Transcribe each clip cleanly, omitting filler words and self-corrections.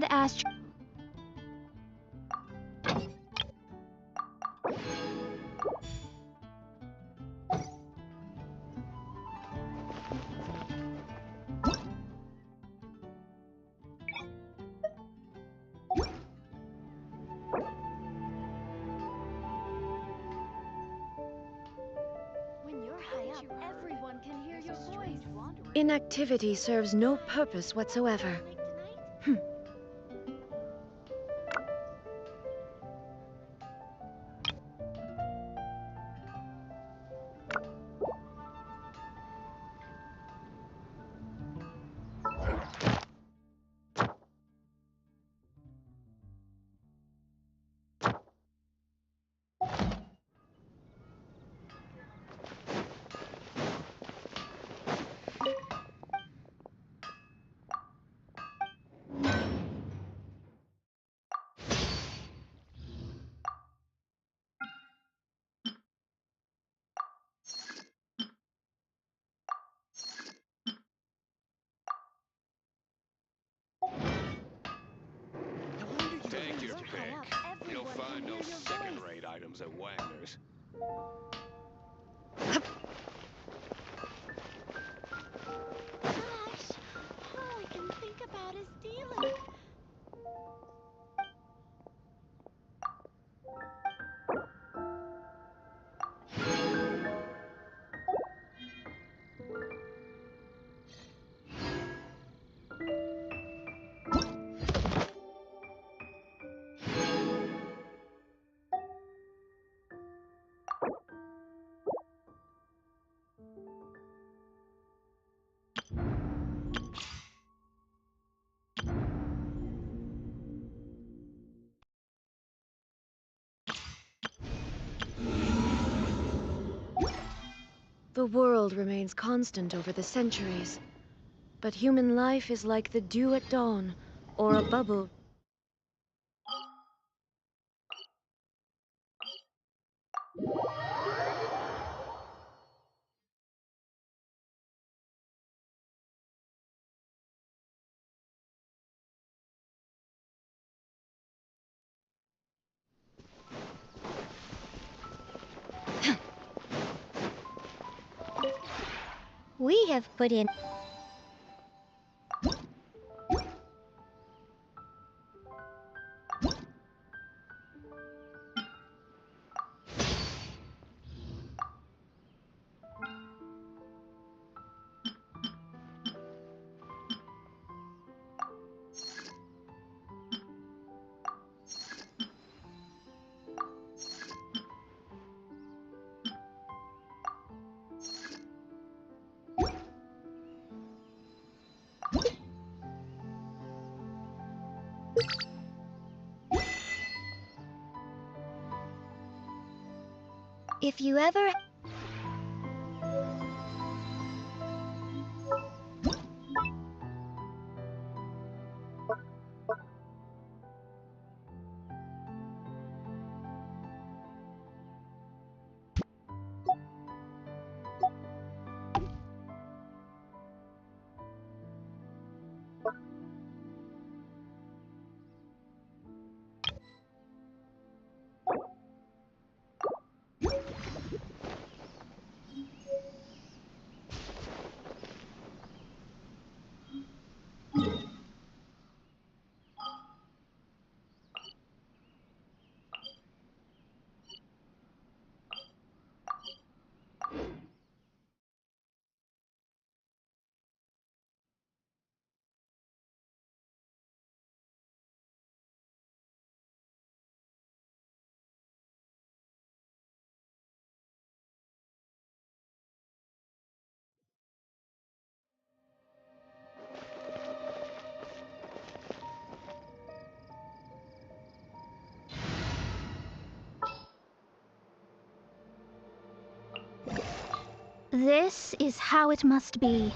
had asked. Inactivity serves no purpose whatsoever. Take your pick. You'll find no second-rate items at Wagner's. Gosh, all I can think about is stealing. The world remains constant over the centuries, but human life is like the dew at dawn, or a bubble. We have put in. If you ever... This is how it must be.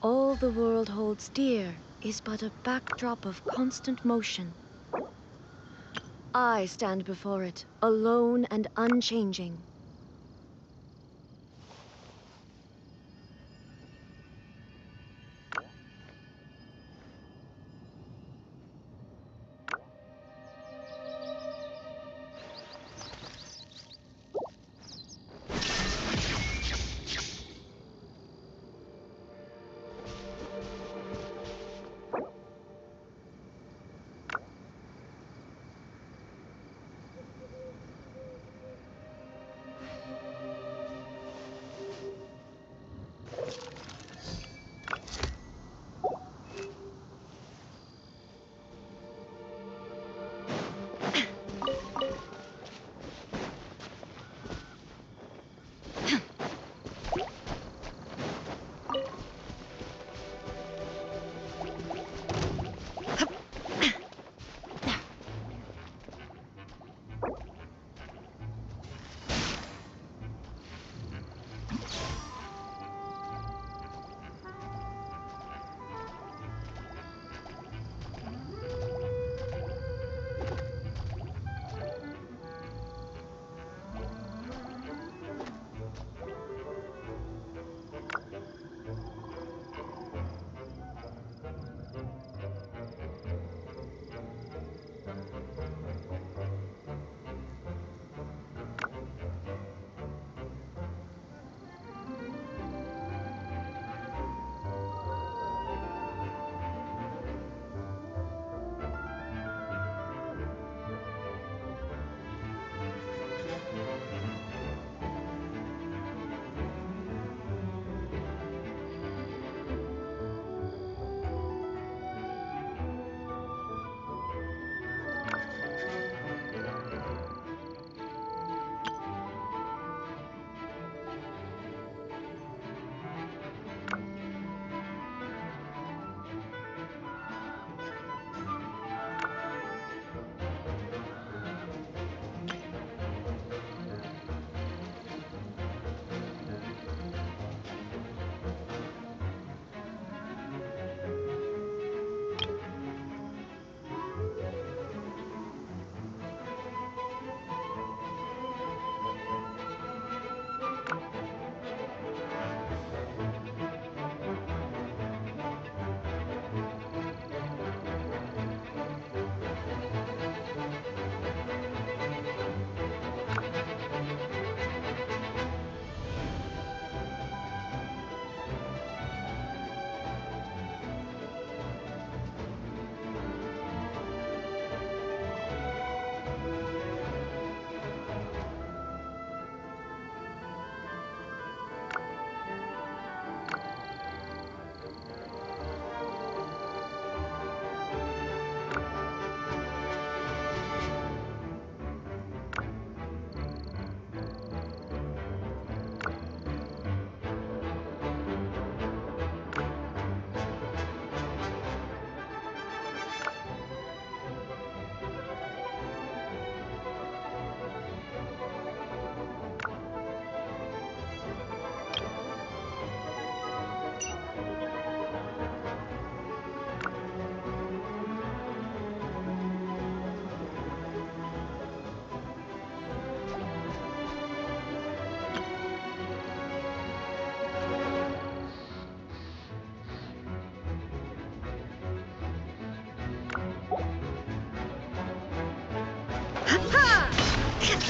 All the world holds dear is but a backdrop of constant motion. I stand before it, alone and unchanging.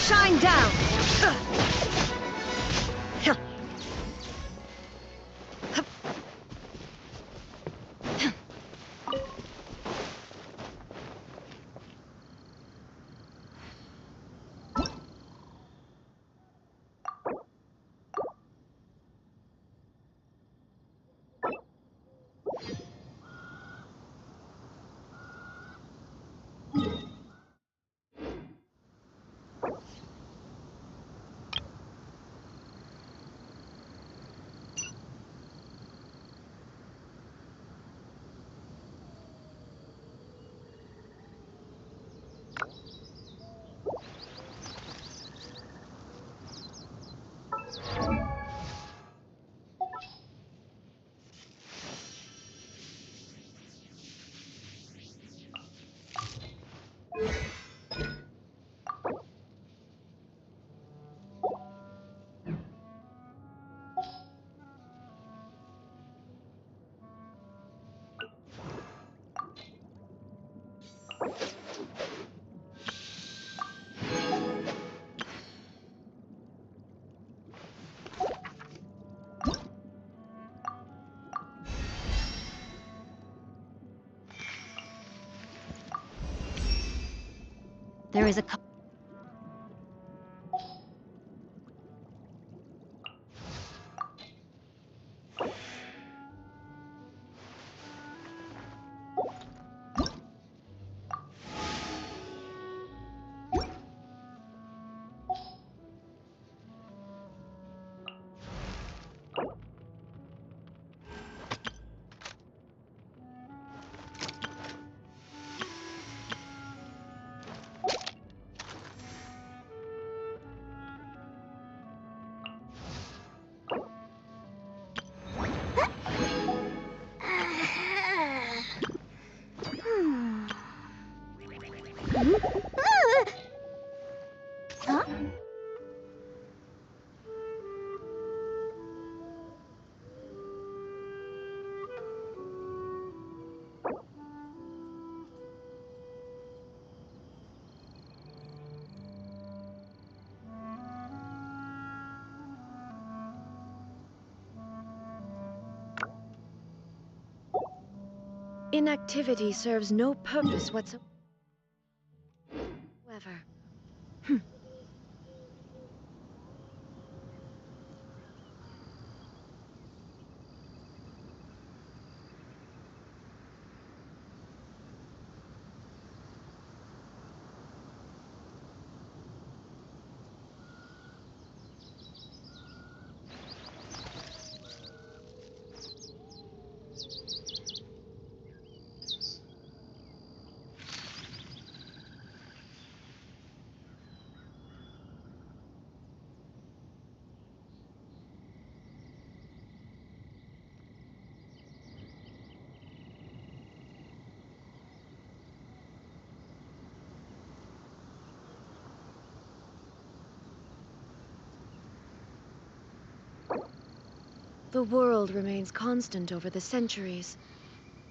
Shine down! There is a Huh? Inactivity serves no purpose whatsoever. The world remains constant over the centuries,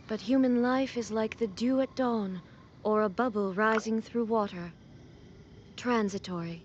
but human life is like the dew at dawn, or a bubble rising through water. Transitory.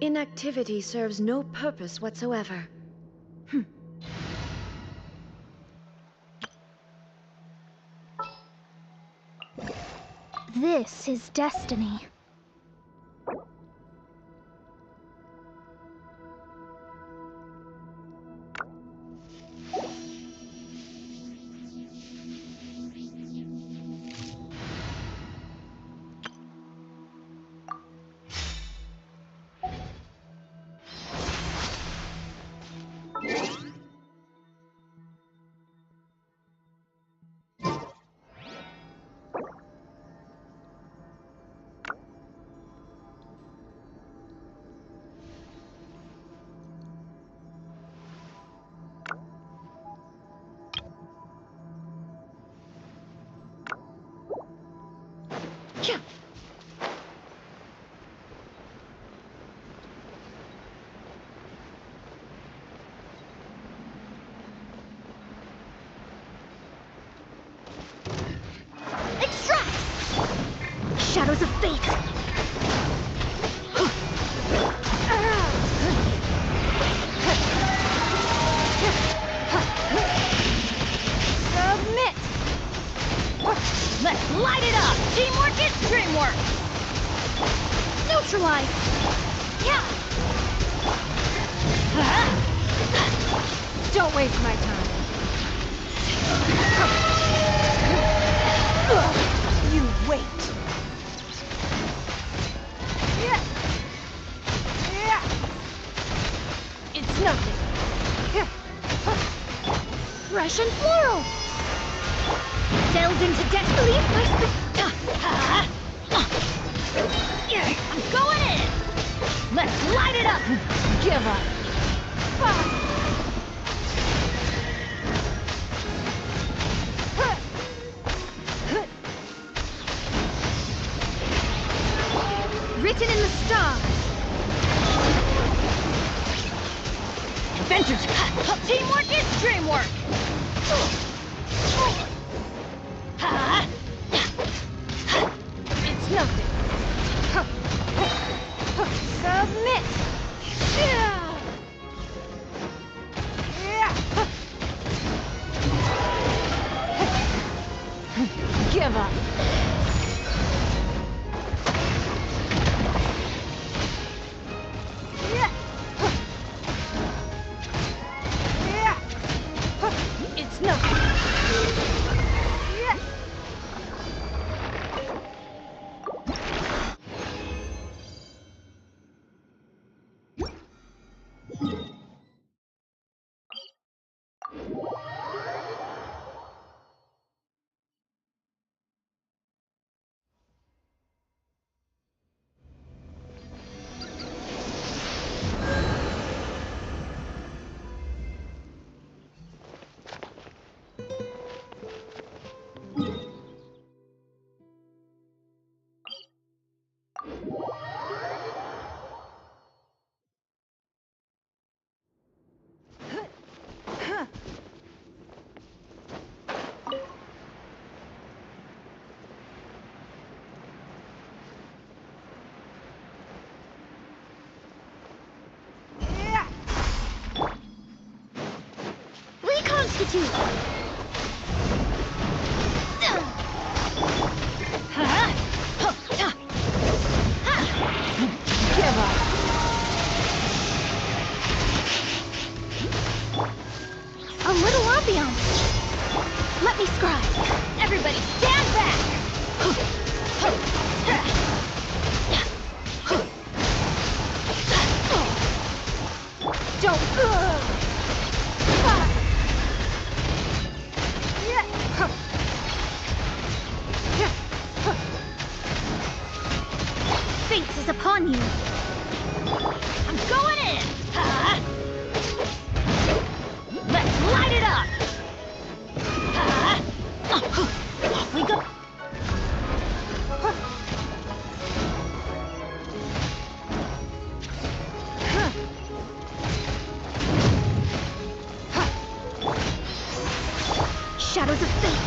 Inactivity serves no purpose whatsoever. This is destiny. Shadows of fate! Submit! Let's light it up! Teamwork is dreamwork! Neutralize! Yeah! Don't waste my time. You wait. It's nothing. Russian floral! Delved into disbelief, I'm going in! Let's light it up! Give up! Written in the stars! Adventures! Teamwork is dreamwork! It's nothing. Submit! Give up. It's nothing. Reconstitute! Give up. A little ambiance! Let me scribe! Everybody stand back! Don't... Fate is upon you! I'm going in! Let's light it up! Off we go! Shadows of fate!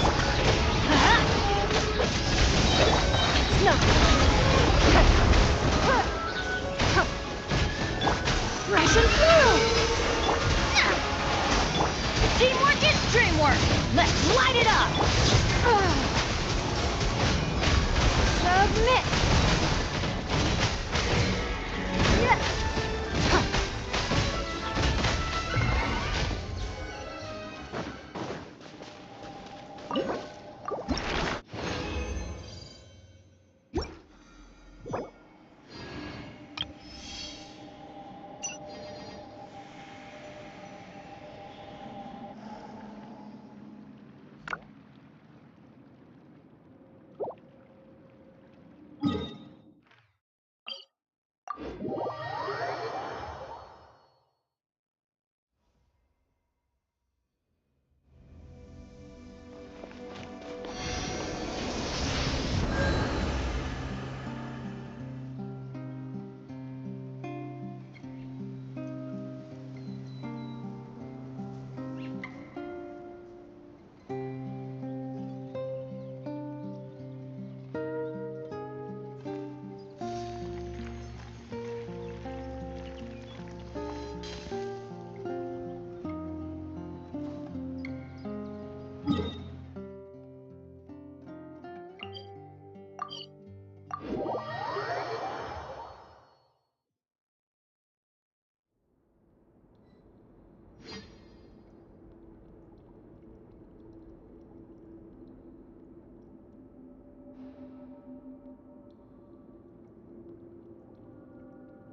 It's nothing! Russian floral! Teamwork is dreamwork! Let's light it up! Submit!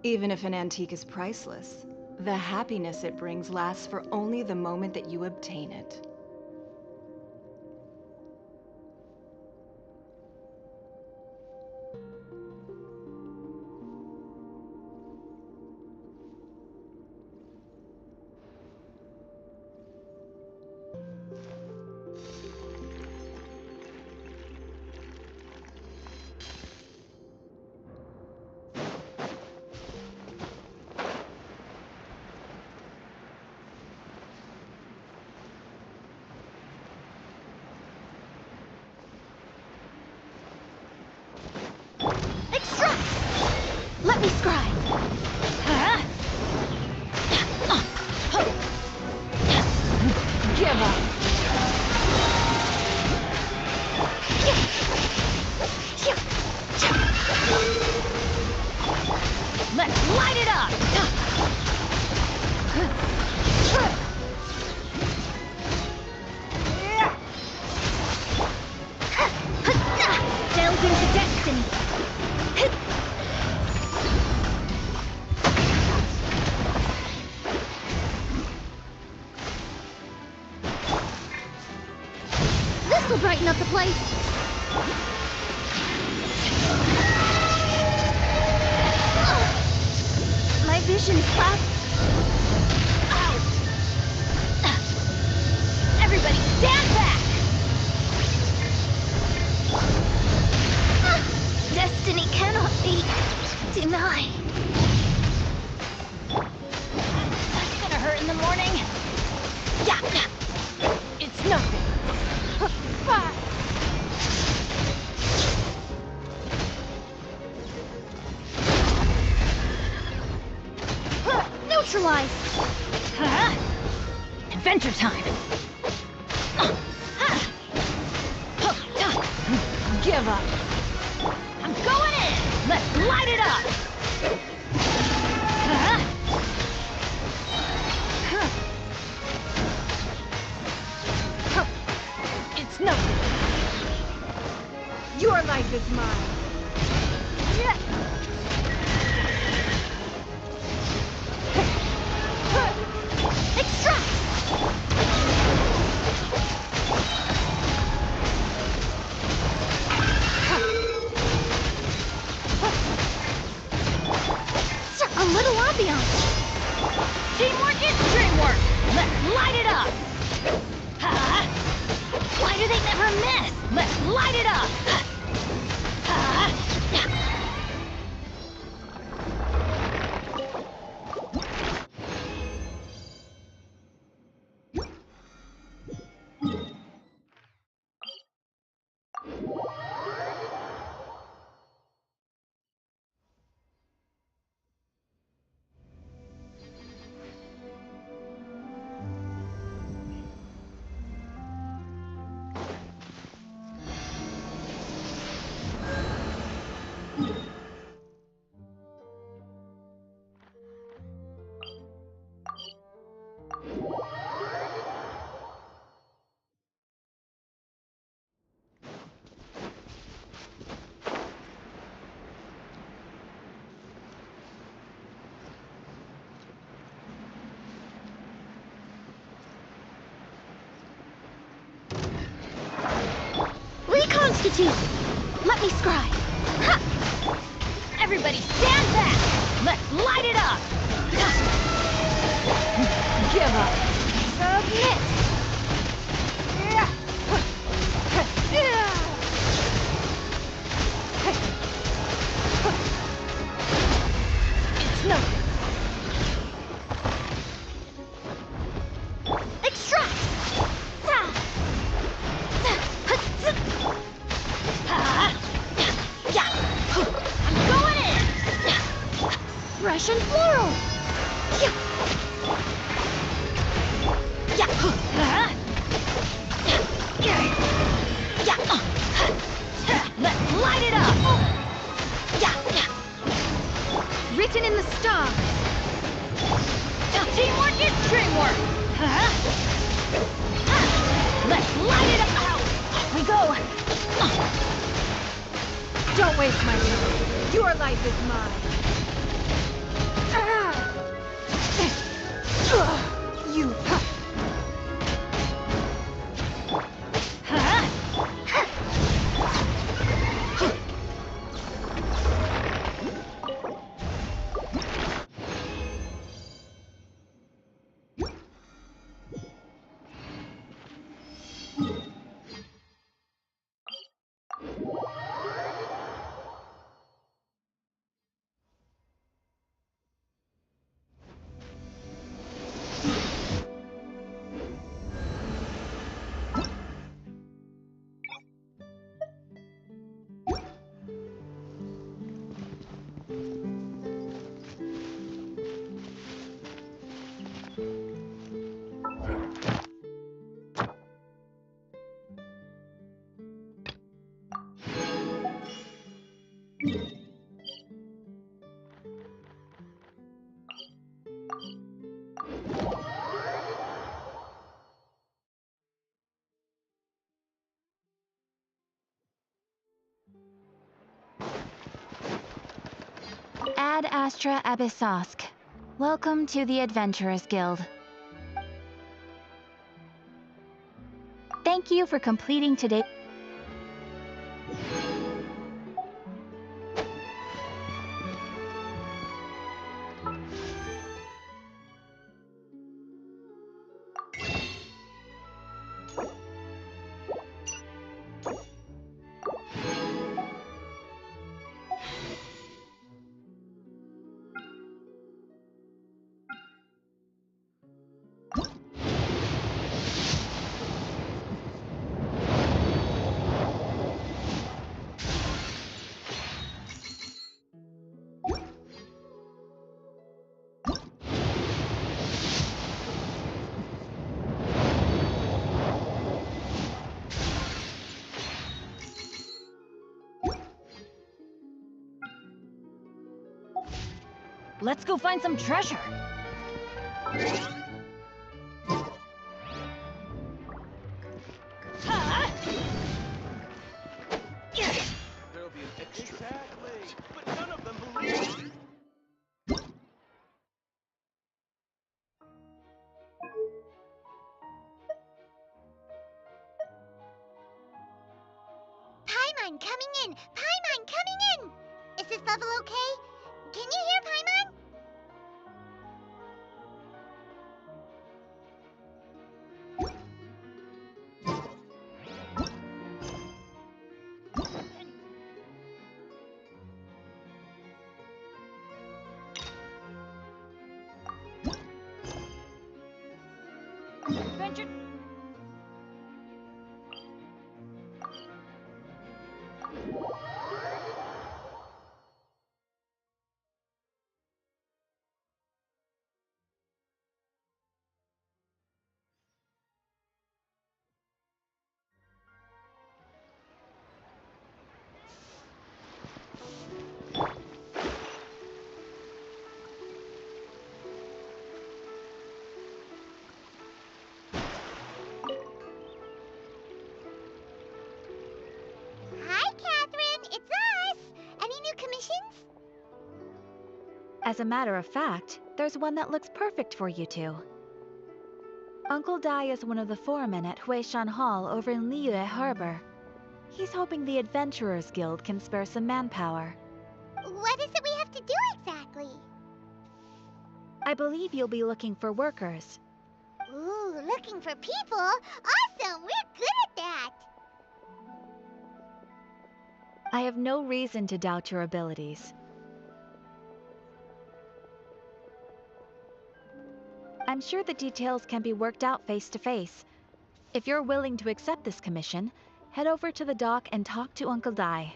Even if an antique is priceless, the happiness it brings lasts for only the moment that you obtain it. Let me scry. Give up. Let's light it up. Delve into destiny. This'll brighten up the place. My vision's clouded. Ow! Everybody stand back! Destiny cannot be denied. That's gonna hurt in the morning. Yeah, it's nothing. Neutralize! Adventure time! Give up. I'm going in! Let's light it up! It's nothing. Your life is mine. Extract! A little ambiance. Teamwork is dreamwork. Let's light it up. Why do they never miss? Let's light it up. Reconstitute! Let me scry! Ha! Everybody stand back! Let's light it up! Give up. Submit! It's nothing. Extract! I'm going in! Russian floral! Let's light it up! Written in the stars. Teamwork is dreamwork! Let's light it up! Off we go! Don't waste my time. Your life is mine. Ad Astra Abyssosk. Welcome to the Adventurers Guild. Thank you for completing today. Let's go find some treasure. There'll be an exactly, but none of them believe it. Paimon coming in! Paimon coming in! Is this level okay? Can you hear Paimon? Adventure. Hi, Catherine! It's us! Any new commissions? As a matter of fact, there's one that looks perfect for you two. Uncle Dai is one of the foremen at Huishan Hall over in Liyue Harbor. He's hoping the Adventurers Guild can spare some manpower. What is it we have to do exactly? I believe you'll be looking for workers. Ooh, looking for people? Awesome! We're good at that! I have no reason to doubt your abilities. I'm sure the details can be worked out face to face. If you're willing to accept this commission, head over to the dock and talk to Uncle Dai.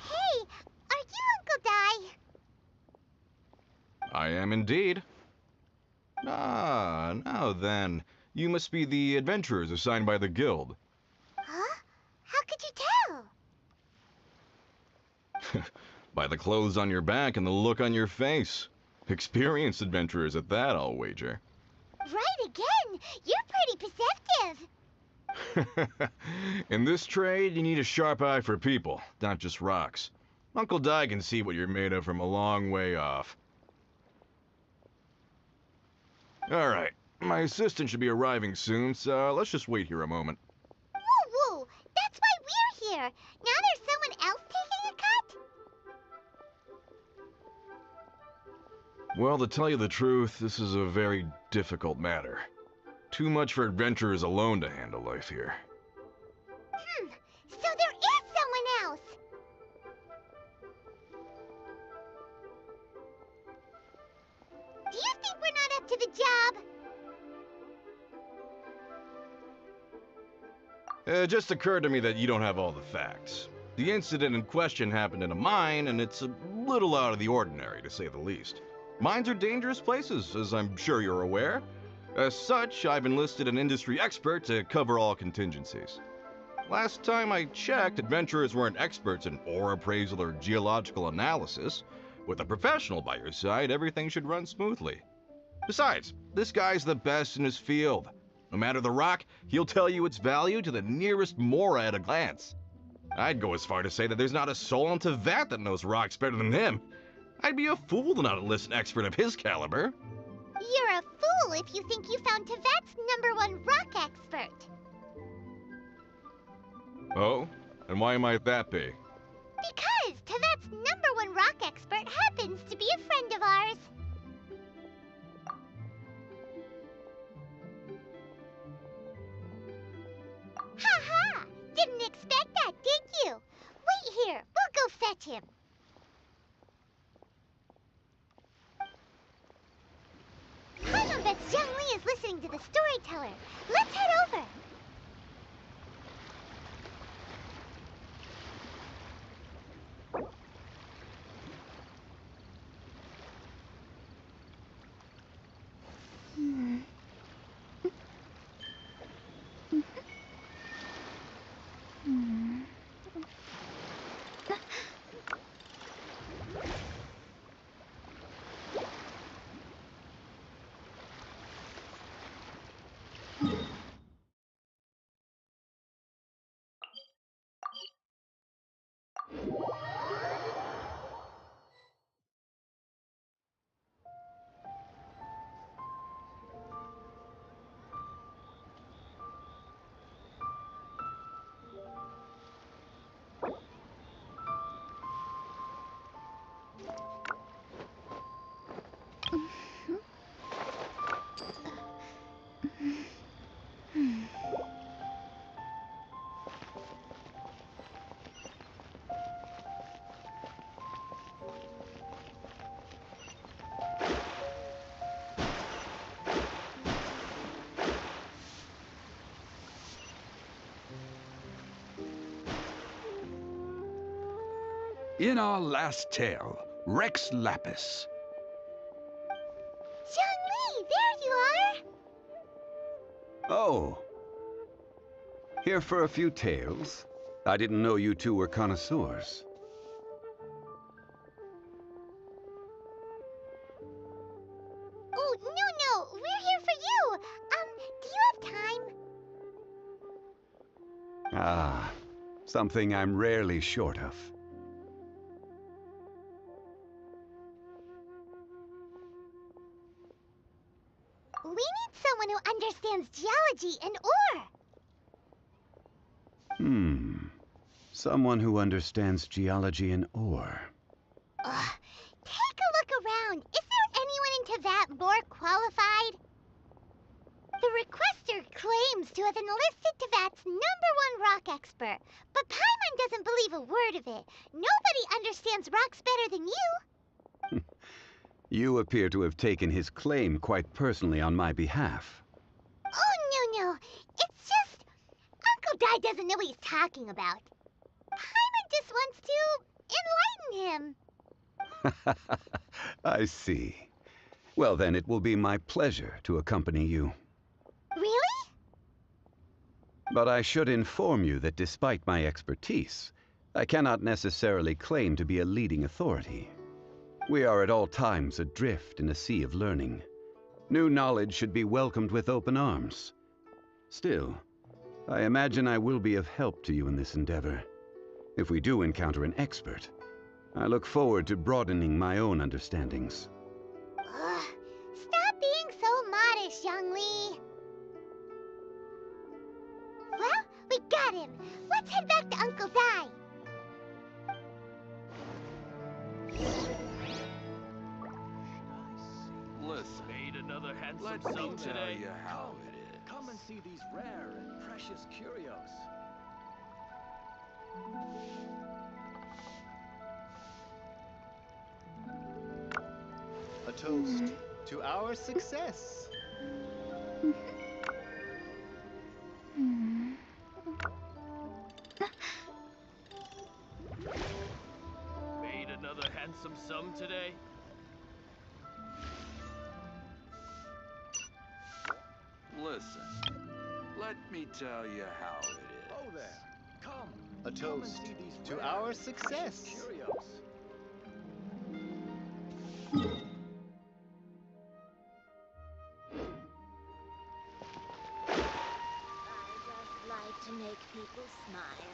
Hey, are you Uncle Dai? I am indeed. Ah, now then. You must be the adventurers assigned by the guild. Huh? How could you tell? By the clothes on your back and the look on your face. Experienced adventurers at that, I'll wager. Right again! You're pretty perceptive! In this trade, you need a sharp eye for people, not just rocks. Uncle Dai can see what you're made of from a long way off. Alright, my assistant should be arriving soon, so let's just wait here a moment. Woo woo! That's why we're here! Now there's someone else taking a cut? Well, to tell you the truth, this is a very difficult matter. Too much for adventurers alone to handle life here. So there is someone else! It just occurred to me that you don't have all the facts. The incident in question happened in a mine, and it's a little out of the ordinary, to say the least. Mines are dangerous places, as I'm sure you're aware. As such, I've enlisted an industry expert to cover all contingencies. Last time I checked, adventurers weren't experts in ore appraisal or geological analysis. With a professional by your side, everything should run smoothly. Besides, this guy's the best in his field. No matter the rock, he'll tell you its value to the nearest mora at a glance. I'd go as far to say that there's not a soul on Teyvat that knows rocks better than him. I'd be a fool to not enlist an expert of his caliber. You're a fool if you think you found Teyvat's #1 rock expert. Oh? And why might that be? Because Teyvat's #1 rock expert happens to be a friend of ours. Ha! Didn't expect that, did you? Wait here, we'll go fetch him. Paimon bets Zhongli is listening to the storyteller. Let's head over. In our last tale, Rex Lapis. Zhongli, there you are! Oh. Here for a few tales? I didn't know you two were connoisseurs. Oh, no, we're here for you. Do you have time? Ah, something I'm rarely short of. We need someone who understands geology and ore. Someone who understands geology and ore. Ugh. Take a look around. Is there anyone in Teyvat more qualified? The requester claims to have enlisted Teyvat's #1 rock expert, but Paimon doesn't believe a word of it. Nobody understands rocks better than you. You appear to have taken his claim quite personally on my behalf. Oh, no. It's just... Uncle Dai doesn't know what he's talking about. Paimon just wants to enlighten him. I see. Well, then it will be my pleasure to accompany you. Really? But I should inform you that despite my expertise, I cannot necessarily claim to be a leading authority. We are at all times adrift in a sea of learning. New knowledge should be welcomed with open arms. Still, I imagine I will be of help to you in this endeavor. If we do encounter an expert, I look forward to broadening my own understandings. Ugh. Stop being so modest, Zhongli. Well, we got him. Let's head back to Uncle Dai. Listen, ain't another handsome Let sun me today. tell you how it is. Come and see these rare and precious curios. A toast to our success. some today? Listen, let me tell you how it is. Oh there. Come. A Come and toast see these to rare our and precious success. Curios. I just like to make people smile.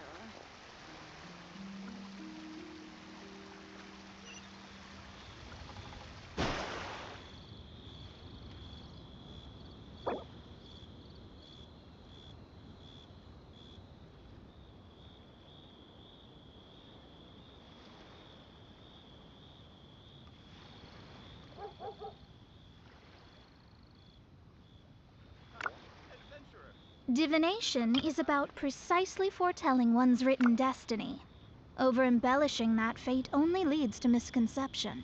Divination is about precisely foretelling one's written destiny. Over-embellishing that fate only leads to misconception.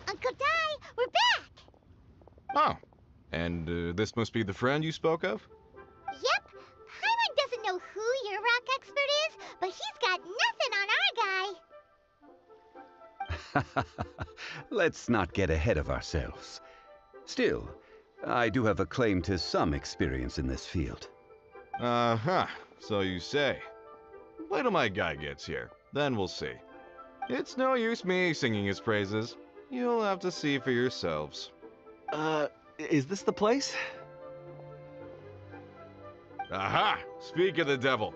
Uncle Dai, we're back! Oh, and this must be the friend you spoke of? Yep. Paimon doesn't know who your rock expert is, but he's got nothing on our guy. Let's not get ahead of ourselves. Still, I do have a claim to some experience in this field. Uh-huh, so you say. Wait till my guy gets here, then we'll see. It's no use me singing his praises. You'll have to see for yourselves. Is this the place? Aha! Speak of the devil.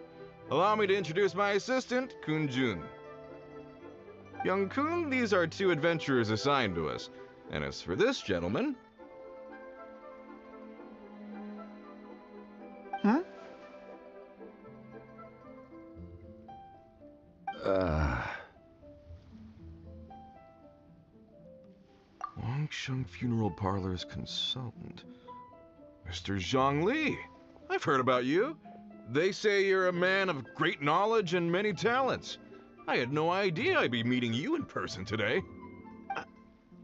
Allow me to introduce my assistant, Kun-jun. Young Kun, these are 2 adventurers assigned to us. And as for this gentleman... Huh? Wangsheng Funeral Parlor's consultant. Mr. Zhongli. I've heard about you. They say you're a man of great knowledge and many talents. I had no idea I'd be meeting you in person today.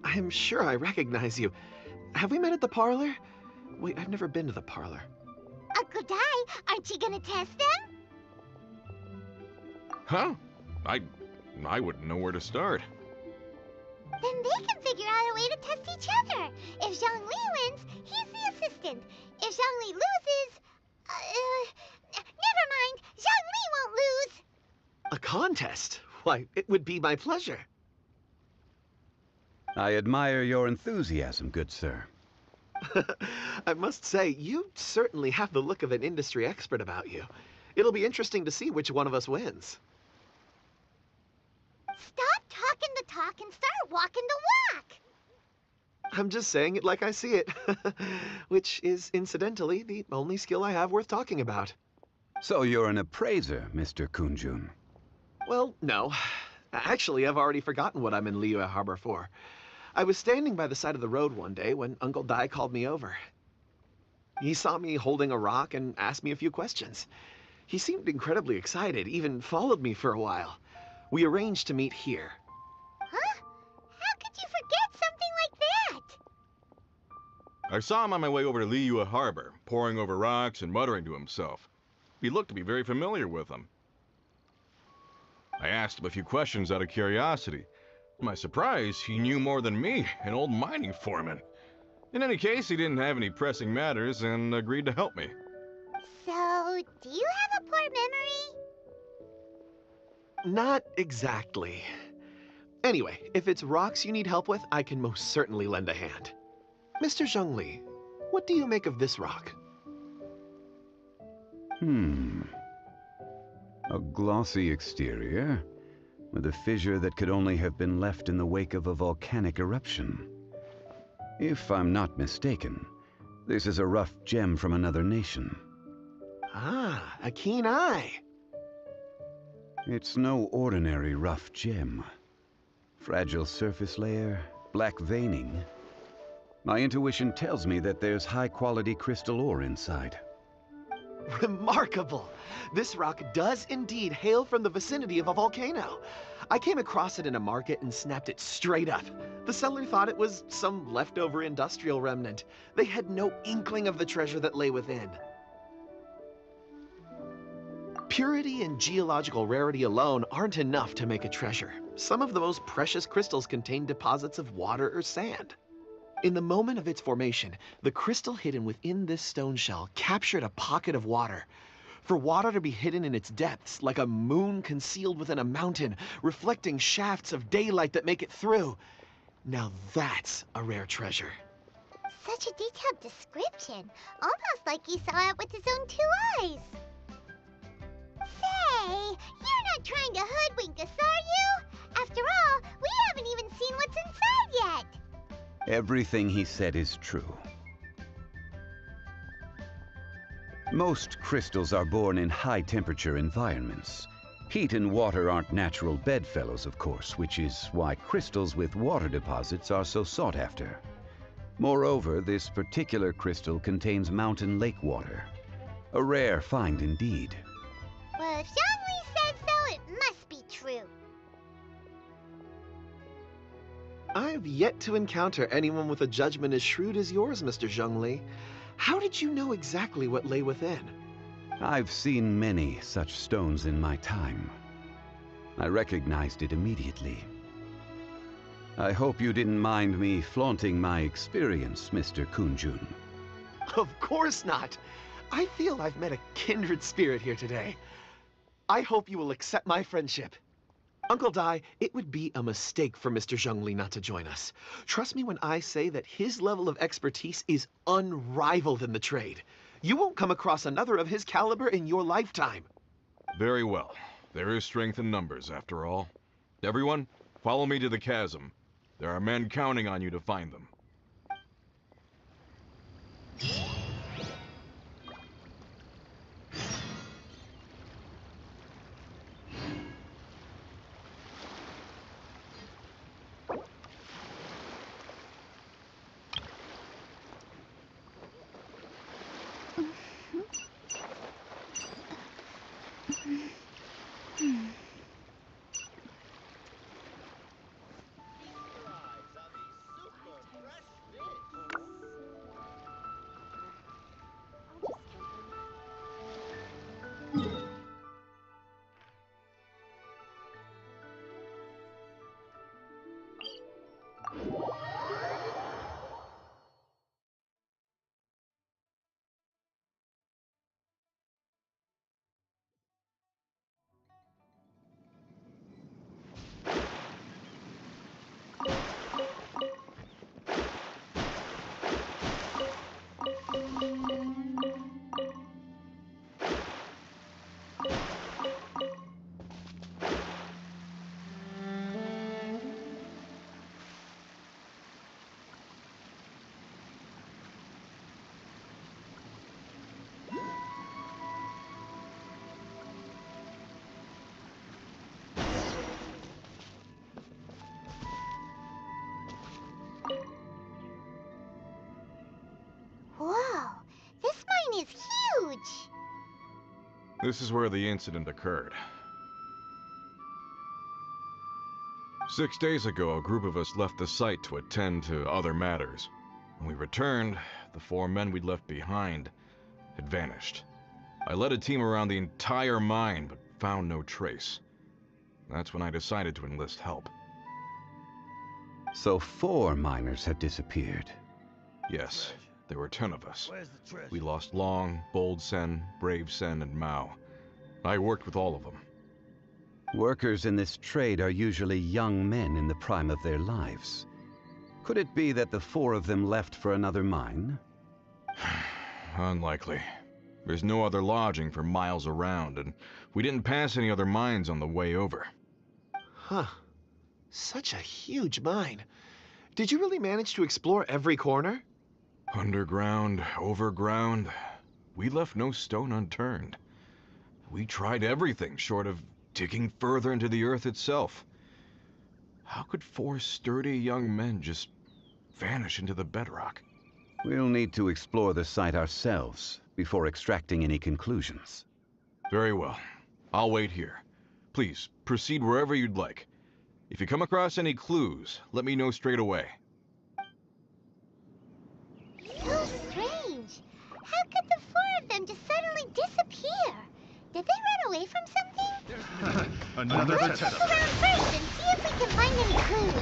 I'm sure I recognize you. Have we met at the parlor? Wait, I've never been to the parlor. Uncle Dai, aren't you gonna test them? Huh? I wouldn't know where to start. Then they can figure out a way to test each other. If Zhongli wins, he's the assistant. If Zhongli loses... never mind. Zhongli won't lose. A contest? Why, it would be my pleasure. I admire your enthusiasm, good sir. I must say, you certainly have the look of an industry expert about you. It'll be interesting to see which one of us wins. Stop talking the talk and start walking the walk. I'm just saying it like I see it. Which is, incidentally, the only skill I have worth talking about. So you're an appraiser, Mr. Kun-jun. Well, no. Actually, I've already forgotten what I'm in Liyue Harbor for. I was standing by the side of the road one day when Uncle Dai called me over. He saw me holding a rock and asked me a few questions. He seemed incredibly excited, even followed me for a while. We arranged to meet here. Huh? How could you forget something like that? I saw him on my way over to Liyue Harbor, poring over rocks and muttering to himself. He looked to be very familiar with them. I asked him a few questions out of curiosity. To my surprise, he knew more than me, an old mining foreman. In any case, he didn't have any pressing matters and agreed to help me. So, do you have a poor memory? Not exactly. Anyway, if it's rocks you need help with, I can most certainly lend a hand. Mr. Zhongli, what do you make of this rock? A glossy exterior, with a fissure that could only have been left in the wake of a volcanic eruption. If I'm not mistaken, this is a rough gem from another nation. Ah, a keen eye. It's no ordinary rough gem. Fragile surface layer, black veining. My intuition tells me that there's high-quality crystal ore inside. Remarkable! This rock does indeed hail from the vicinity of a volcano. I came across it in a market and snapped it straight up. The seller thought it was some leftover industrial remnant. They had no inkling of the treasure that lay within. Purity and geological rarity alone aren't enough to make a treasure. Some of the most precious crystals contain deposits of water or sand. In the moment of its formation, the crystal hidden within this stone shell captured a pocket of water. For water to be hidden in its depths, like a moon concealed within a mountain, reflecting shafts of daylight that make it through. Now that's a rare treasure. Such a detailed description, almost like he saw it with his own 2 eyes. Say, you're not trying to hoodwink us, are you? After all, we haven't even seen what's inside yet. Everything he said is true. Most crystals are born in high-temperature environments. Heat and water aren't natural bedfellows, of course, which is why crystals with water deposits are so sought after. Moreover, this particular crystal contains mountain lake water. A rare find indeed. Well, if Zhongli says so, it must be true. I've yet to encounter anyone with a judgment as shrewd as yours, Mr. Zhongli. How did you know exactly what lay within? I've seen many such stones in my time. I recognized it immediately. I hope you didn't mind me flaunting my experience, Mr. Kunjun. Of course not. I feel I've met a kindred spirit here today. I hope you will accept my friendship. Uncle Dai, it would be a mistake for Mr. Zhongli not to join us. Trust me when I say that his level of expertise is unrivaled in the trade. You won't come across another of his caliber in your lifetime. Very well. There is strength in numbers, after all. Everyone, follow me to the chasm. There are men counting on you to find them. Whoa, this mine is huge! This is where the incident occurred. 6 days ago, a group of us left the site to attend to other matters. When we returned, the 4 men we'd left behind had vanished. I led a team around the entire mine, but found no trace. That's when I decided to enlist help. So 4 miners had disappeared. Yes, there were 10 of us. We lost Long, Bold Sen, Brave Sen, and Mao. I worked with all of them. Workers in this trade are usually young men in the prime of their lives. Could it be that the 4 of them left for another mine? Unlikely. There's no other lodging for miles around, and we didn't pass any other mines on the way over. Huh. Such a huge mine. Did you really manage to explore every corner? Underground, overground. We left no stone unturned. We tried everything short of digging further into the earth itself. How could 4 sturdy young men just vanish into the bedrock. We'll need to explore the site ourselves before extracting any conclusions. Very well. I'll wait here. Please, proceed wherever you'd like. If you come across any clues, let me know straight away. So strange. How could the four of them just suddenly disappear? Did they run away from something? Another Let's look around first and see if we can find any clues.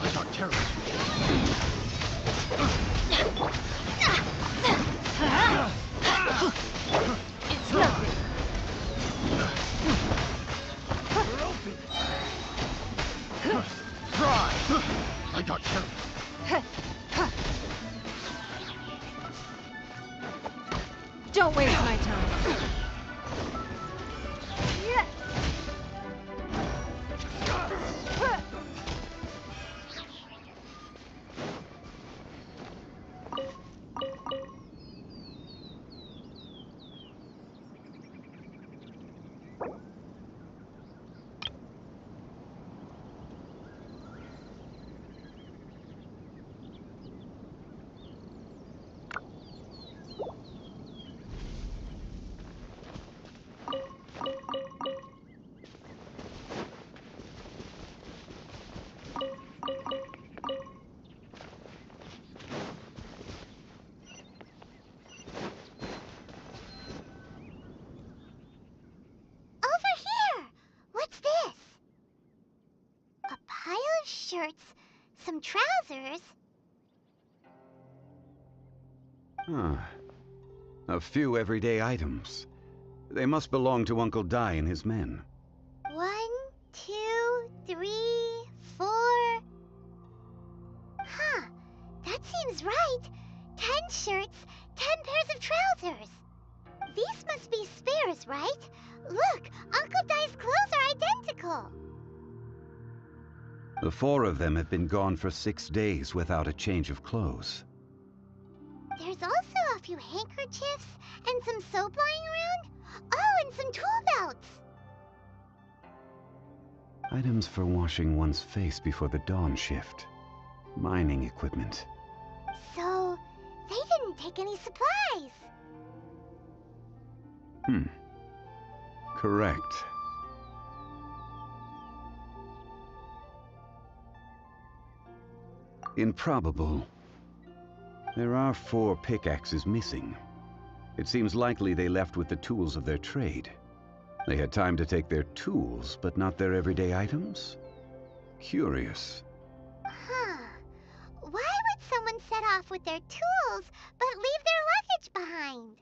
I got terrorists. It's nothing. We're open. Try. I got terrorists. Don't waste my time. Shirts, some trousers. A few everyday items. They must belong to Uncle Dai and his men. 1, 2, 3, 4. Huh, that seems right. 10 shirts, 10 pairs of trousers. These must be spares, right? Look, Uncle Dai's clothes are identical. The four of them have been gone for 6 days without a change of clothes. There's also a few handkerchiefs and some soap lying around. Oh, and some tool belts. Items for washing one's face before the dawn shift. Mining equipment. So, they didn't take any supplies. Correct. Improbable. There are 4 pickaxes missing. It seems likely they left with the tools of their trade. They had time to take their tools, but not their everyday items? Curious. Huh. Why would someone set off with their tools, but leave their luggage behind?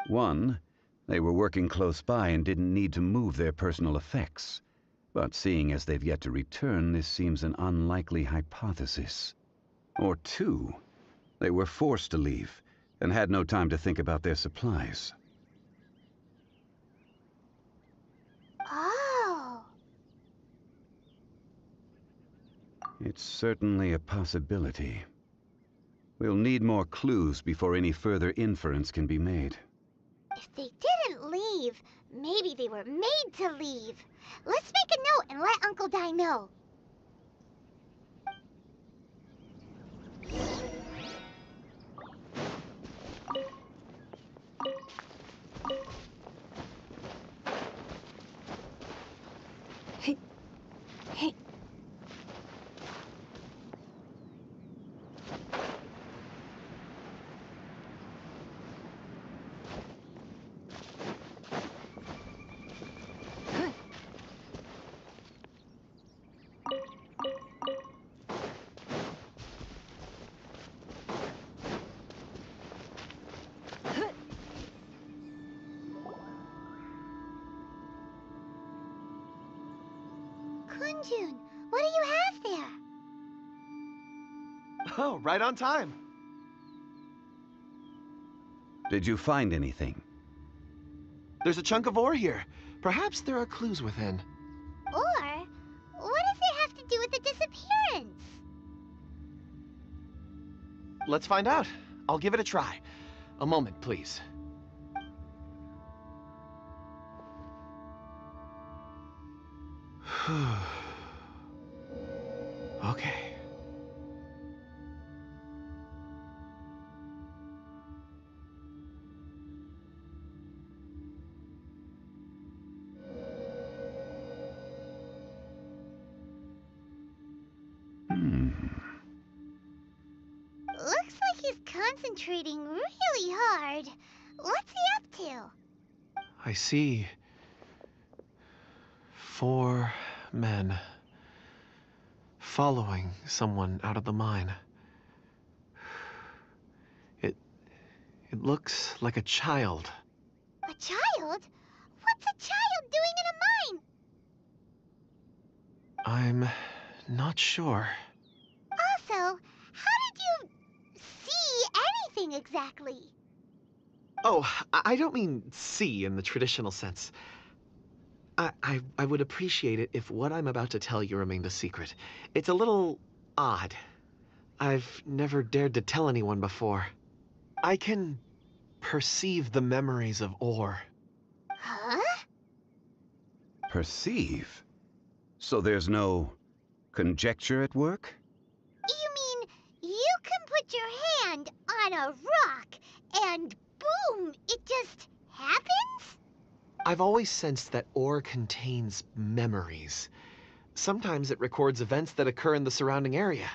1, they were working close by and didn't need to move their personal effects. But seeing as they've yet to return, this seems an unlikely hypothesis. Or 2, they were forced to leave and had no time to think about their supplies. Oh. It's certainly a possibility. We'll need more clues before any further inference can be made. If they didn't leave, maybe they were made to leave. Let's make a note and let Uncle Dai know. Hey. Hey. Kunjun, what do you have there? Oh, right on time. Did you find anything? There's a chunk of ore here. Perhaps there are clues within. Or, what does it have to do with the disappearance? Let's find out. I'll give it a try. A moment, please. Okay, Looks like he's concentrating really hard. What's he up to? I see 4 men following someone out of the mine. It looks like a child. A child? What's a child doing in a mine? I'm not sure. Also, how did you see anything exactly? Oh, I don't mean see in the traditional sense. I would appreciate it if what I'm about to tell you remained a secret. It's a little odd. I've never dared to tell anyone before. I can perceive the memories of ore. Huh? Perceive? So there's no conjecture at work? You mean you can put your hand on a rock and boom, it just happens? I've always sensed that ore contains memories. Sometimes it records events that occur in the surrounding area.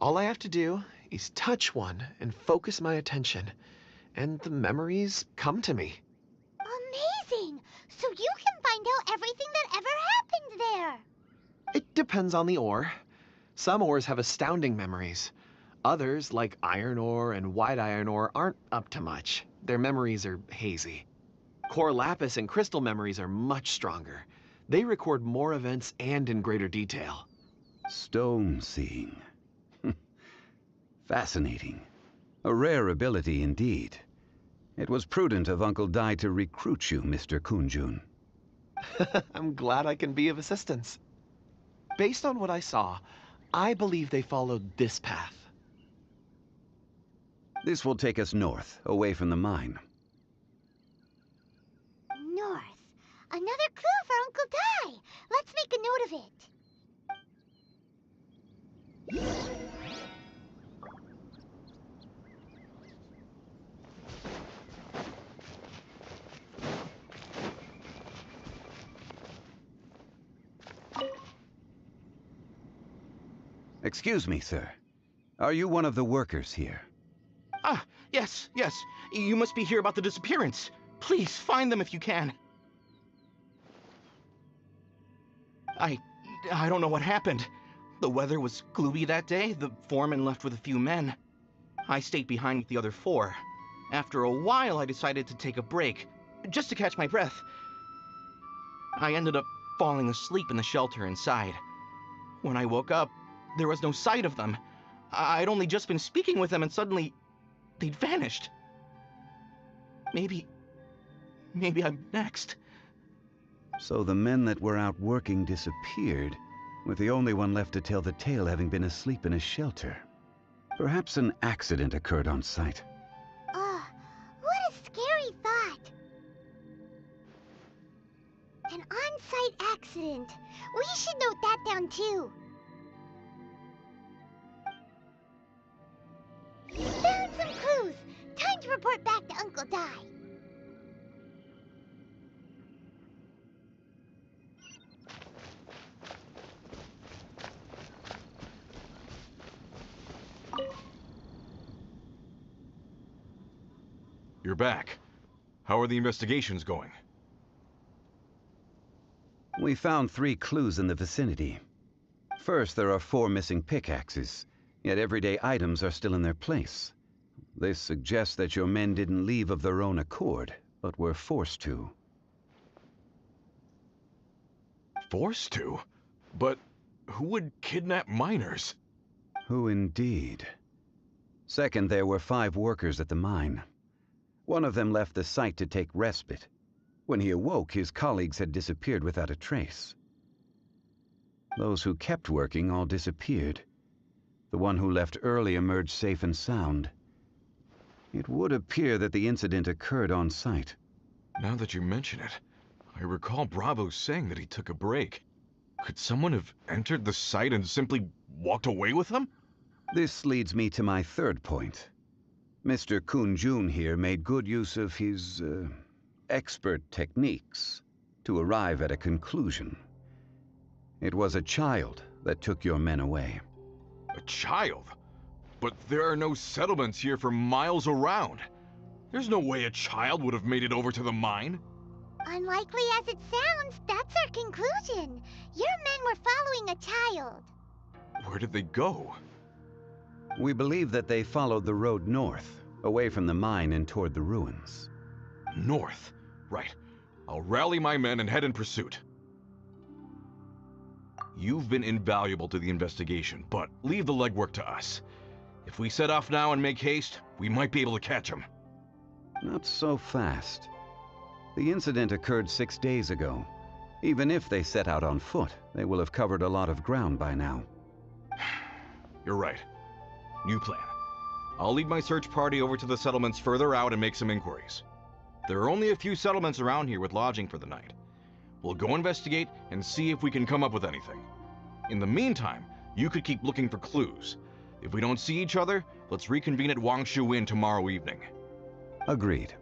All I have to do is touch one and focus my attention, and the memories come to me. Amazing! So you can find out everything that ever happened there. It depends on the ore. Some ores have astounding memories. Others, like iron ore and white iron ore, aren't up to much. Their memories are hazy. Core lapis and crystal memories are much stronger. They record more events and in greater detail. Stone seeing. Fascinating. A rare ability indeed. It was prudent of Uncle Dai to recruit you, Mr. Kunjun. I'm glad I can be of assistance. Based on what I saw, I believe they followed this path. This will take us north, away from the mine. North. Another clue for Uncle Dai. Let's make a note of it. Excuse me, sir. Are you one of the workers here? Ah, yes. You must be here about the disappearance. Please, find them if you can. I don't know what happened. The weather was gloomy that day. The foreman left with a few men. I stayed behind with the other 4. After a while, I decided to take a break, just to catch my breath. I ended up falling asleep in the shelter inside. When I woke up, there was no sight of them. I'd only just been speaking with them and suddenly they'd vanished. Maybe I'm next. So the men that were out working disappeared, with the only one left to tell the tale having been asleep in a shelter. Perhaps an accident occurred on site. What a scary thought. An on-site accident. We should note that down too. Found some clues. Time to report back to Uncle Dai. You're back. How are the investigations going? We found 3 clues in the vicinity. First, there are 4 missing pickaxes, yet everyday items are still in their place. This suggests that your men didn't leave of their own accord, but were forced to. Forced to? But who would kidnap miners? Who indeed? Second, there were 5 workers at the mine. One of them left the site to take respite. When he awoke, his colleagues had disappeared without a trace. Those who kept working all disappeared. The one who left early emerged safe and sound. It would appear that the incident occurred on site. Now that you mention it, I recall Bravo saying that he took a break. Could someone have entered the site and simply walked away with them? This leads me to my third point. Mr. Kunjun here made good use of his, expert techniques to arrive at a conclusion. It was a child that took your men away. A child? But there are no settlements here for miles around. There's no way a child would have made it over to the mine. Unlikely as it sounds, that's our conclusion. Your men were following a child. Where did they go? We believe that they followed the road north, away from the mine and toward the ruins. North? Right. I'll rally my men and head in pursuit. You've been invaluable to the investigation, but leave the legwork to us. If we set off now and make haste, we might be able to catch them. Not so fast. The incident occurred 6 days ago. Even if they set out on foot, they will have covered a lot of ground by now. You're right. New plan. I'll lead my search party over to the settlements further out and make some inquiries. There are only a few settlements around here with lodging for the night. We'll go investigate and see if we can come up with anything. In the meantime, you could keep looking for clues. If we don't see each other, let's reconvene at Wangshu Inn tomorrow evening. Agreed.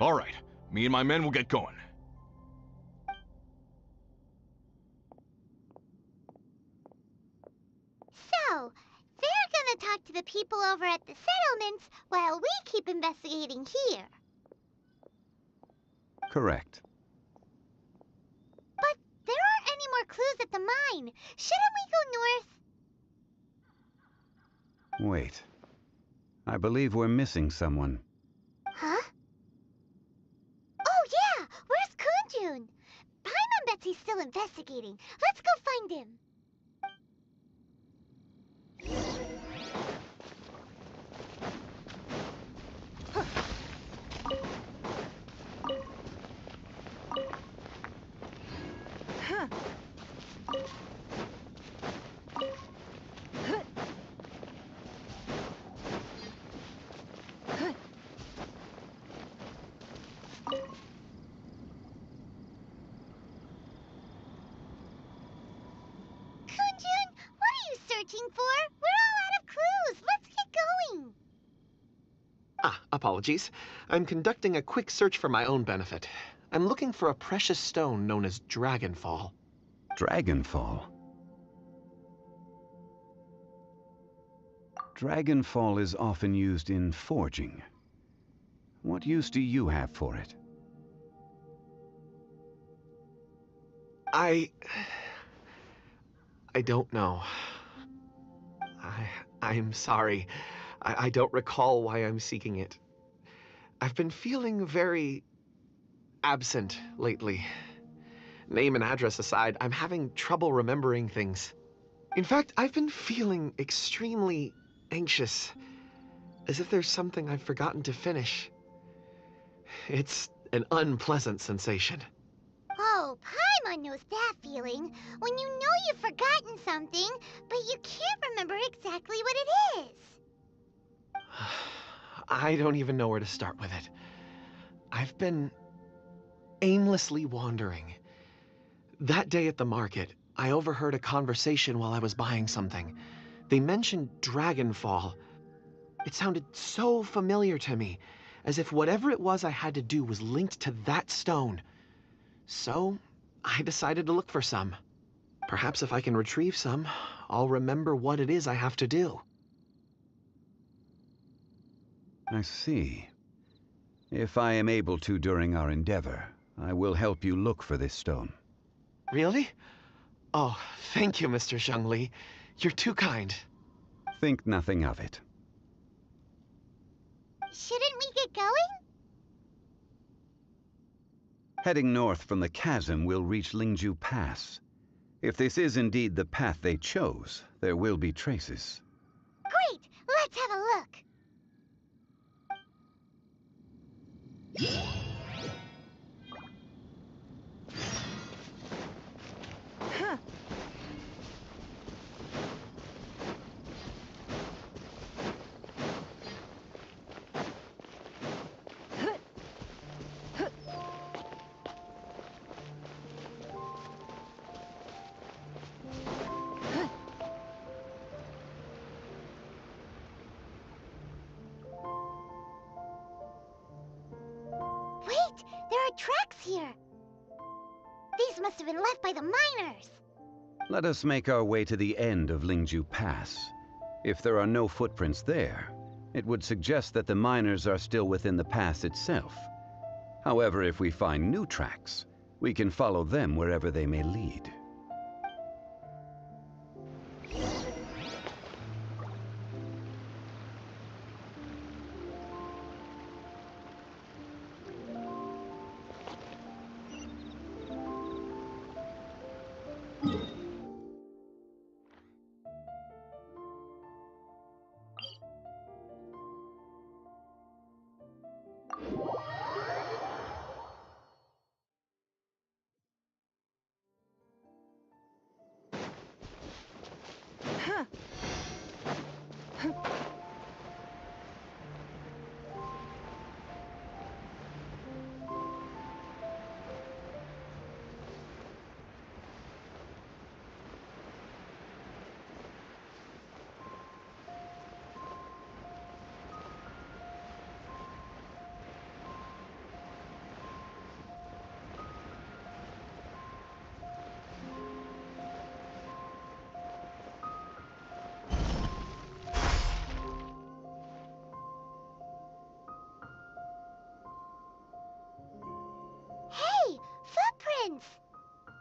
All right. Me and my men will get going. So, they're gonna talk to the people over at the settlements while we keep investigating here. Correct. But there aren't any more clues at the mine. Shouldn't we go north? Wait. I believe we're missing someone. Huh? Oh yeah! Where's Kunjun? Paimon bets he's still investigating. Let's go find him. For? We're all out of clues. Let's get going. Apologies. I'm conducting a quick search for my own benefit. I'm looking for a precious stone known as Dragonfall. Dragonfall? Dragonfall is often used in forging. What use do you have for it? I don't know. I'm sorry. I don't recall why I'm seeking it. I've been feeling very absent lately. Name and address aside, I'm having trouble remembering things. In fact, I've been feeling extremely anxious, as if there's something I've forgotten to finish. It's an unpleasant sensation. Oh, Paimon knows that feeling. When you know you've forgotten something, but you can't remember exactly what it is. I don't even know where to start with it. I've been aimlessly wandering. That day at the market, I overheard a conversation while I was buying something. They mentioned Dragonfall. It sounded so familiar to me, as if whatever it was I had to do was linked to that stone. So, I decided to look for some. Perhaps if I can retrieve some, I'll remember what it is I have to do. I see. If I am able to during our endeavor, I will help you look for this stone. Really? Oh, thank you, Mr. Zhongli. You're too kind. Think nothing of it. Shouldn't we get going? Heading north from the chasm, we'll reach Lingju Pass. If this is indeed the path they chose, there will be traces. Great! Let's have a look. Tracks here. These must have been left by the miners. Let us make our way to the end of Lingju Pass. If there are no footprints there, it would suggest that the miners are still within the pass itself. However, if we find new tracks, we can follow them wherever they may lead.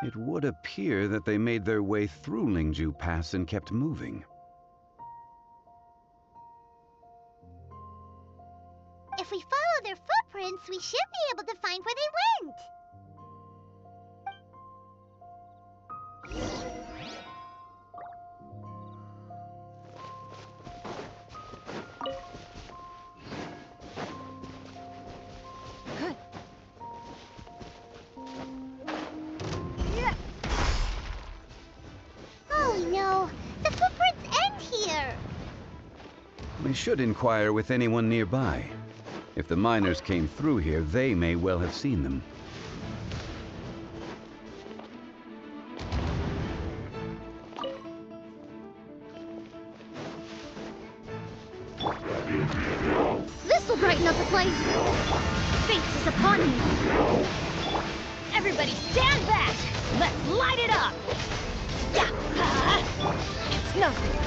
It would appear that they made their way through Lingju Pass and kept moving. If we follow their footprints, we should be able to find where they went. We should inquire with anyone nearby. If the miners came through here, they may well have seen them. This'll brighten up the place! Fate is upon me! Everybody stand back! Let's light it up! It's nothing!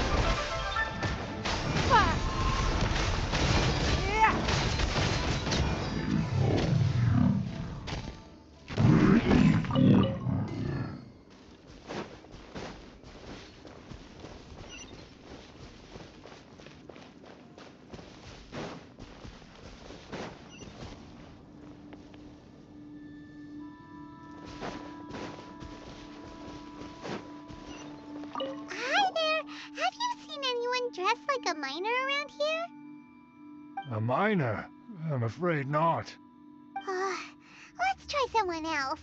A miner around here? A miner? I'm afraid not. Let's try someone else.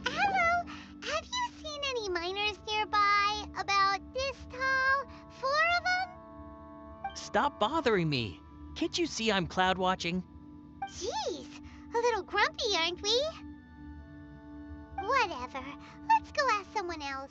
Hello? Have you seen any miners nearby? About this tall? 4 of them? Stop bothering me. Can't you see I'm cloud watching? Jeez. A little grumpy, aren't we? Whatever. Let's go ask someone else.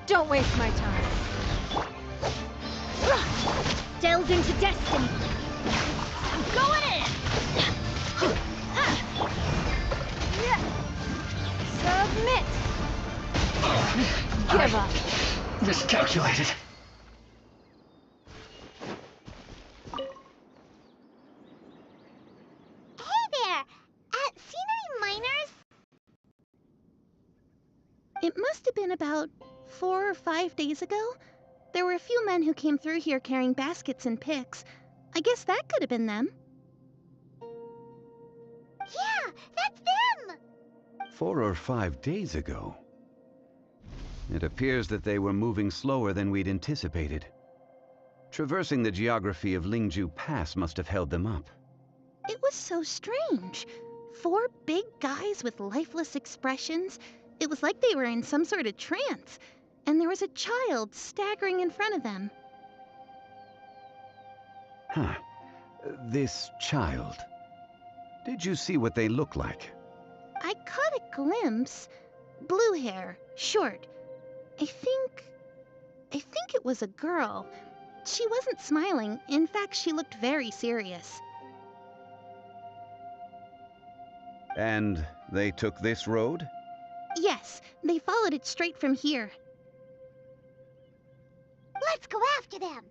Don't waste my time. Delve into destiny. I'm going in. Submit. Give up. Miscalculated. Hey there! Seen any miners? It must have been about 4 or 5 days ago. There were a few men who came through here carrying baskets and picks. I guess that could have been them. Yeah, that's them! 4 or 5 days ago. It appears that they were moving slower than we'd anticipated. Traversing the geography of Lingju Pass must have held them up. It was so strange. 4 big guys with lifeless expressions. It was like they were in some sort of trance. And there was a child staggering in front of them. Huh. This child. Did you see what they look like? I caught a glimpse. Blue hair, short. I think it was a girl. She wasn't smiling. In fact, she looked very serious. And they took this road? Yes, they followed it straight from here. Let's go after them!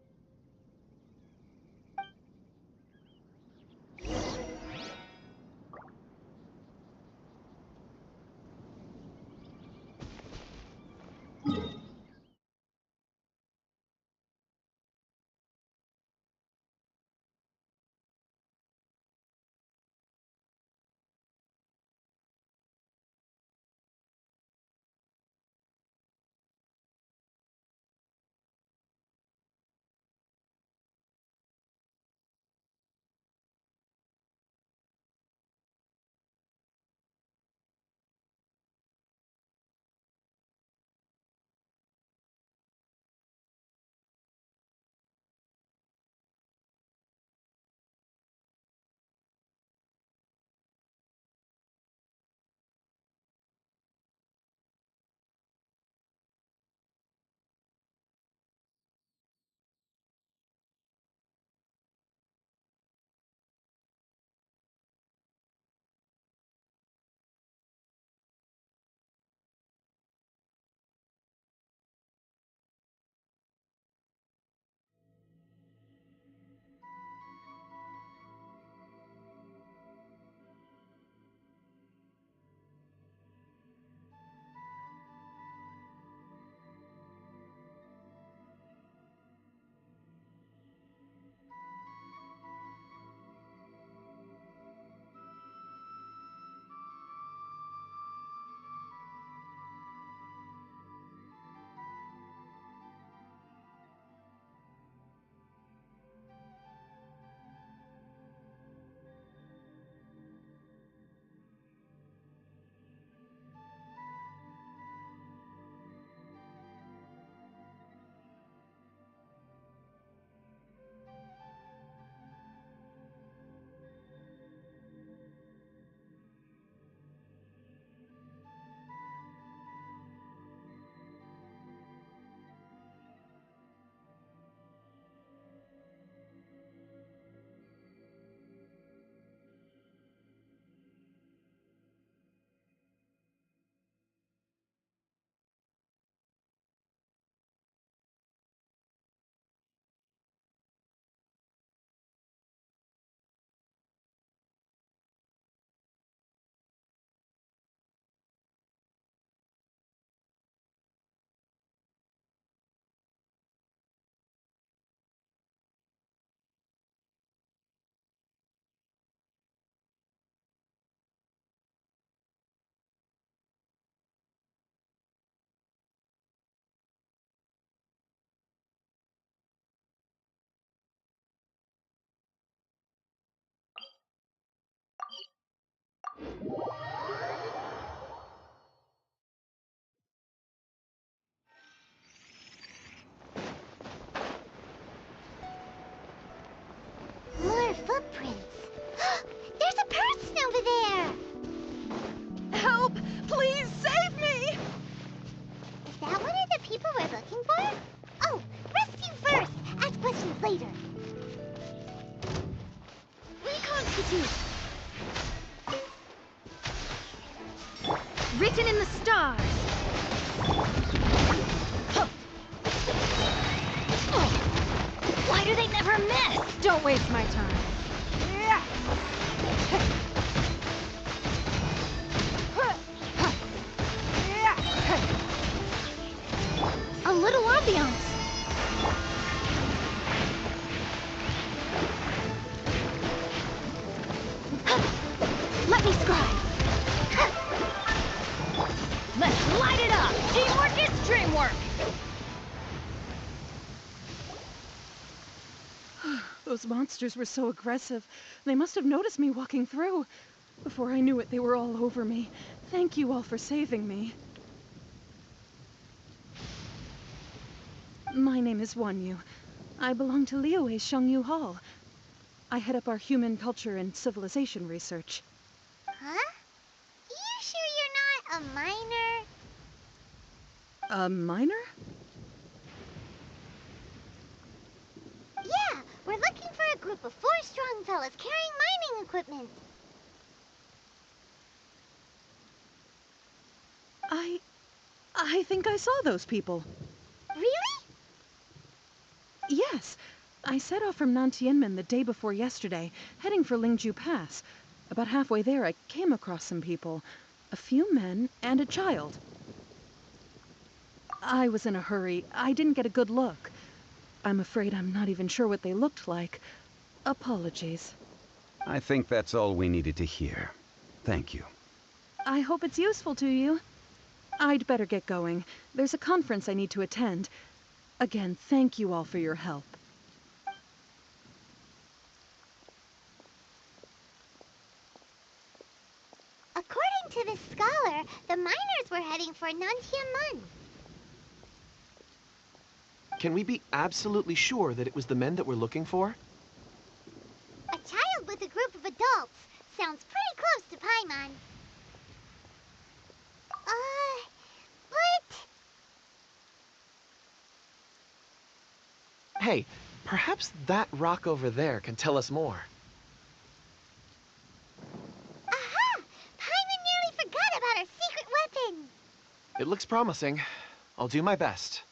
More footprints. There's a person over there! Help! Please save me! Is that one of the people we're looking for? Oh, rescue first! Ask questions later. Reconstitute! Written in the stars! Why do they never miss? Don't waste my time. A little ambiance. Let me scribe. Let's light it up. Teamwork is dreamwork. Those monsters were so aggressive. They must have noticed me walking through. Before I knew it, they were all over me. Thank you all for saving me. My name is Wanyu. I belong to Liyue's Shangyu Hall. I head up our human culture and civilization research. Huh? You sure you're not a minor? A minor? Yeah, we're looking for a group of 4 strong fellas carrying mining equipment. I think I saw those people. Really? Yes. I set off from Nantianmen the day before yesterday, heading for Lingju Pass. About halfway there, I came across some people. A few men and a child. I was in a hurry. I didn't get a good look. I'm afraid I'm not even sure what they looked like. Apologies. I think that's all we needed to hear. Thank you. I hope it's useful to you. I'd better get going. There's a conference I need to attend. Again, thank you all for your help. According to this scholar, the miners were heading for Nantianmen. Can we be absolutely sure that it was the men that we're looking for? A child with a group of adults. Sounds pretty close to Paimon. But... Hey, perhaps that rock over there can tell us more. Aha! Paimon nearly forgot about our secret weapon. It looks promising. I'll do my best.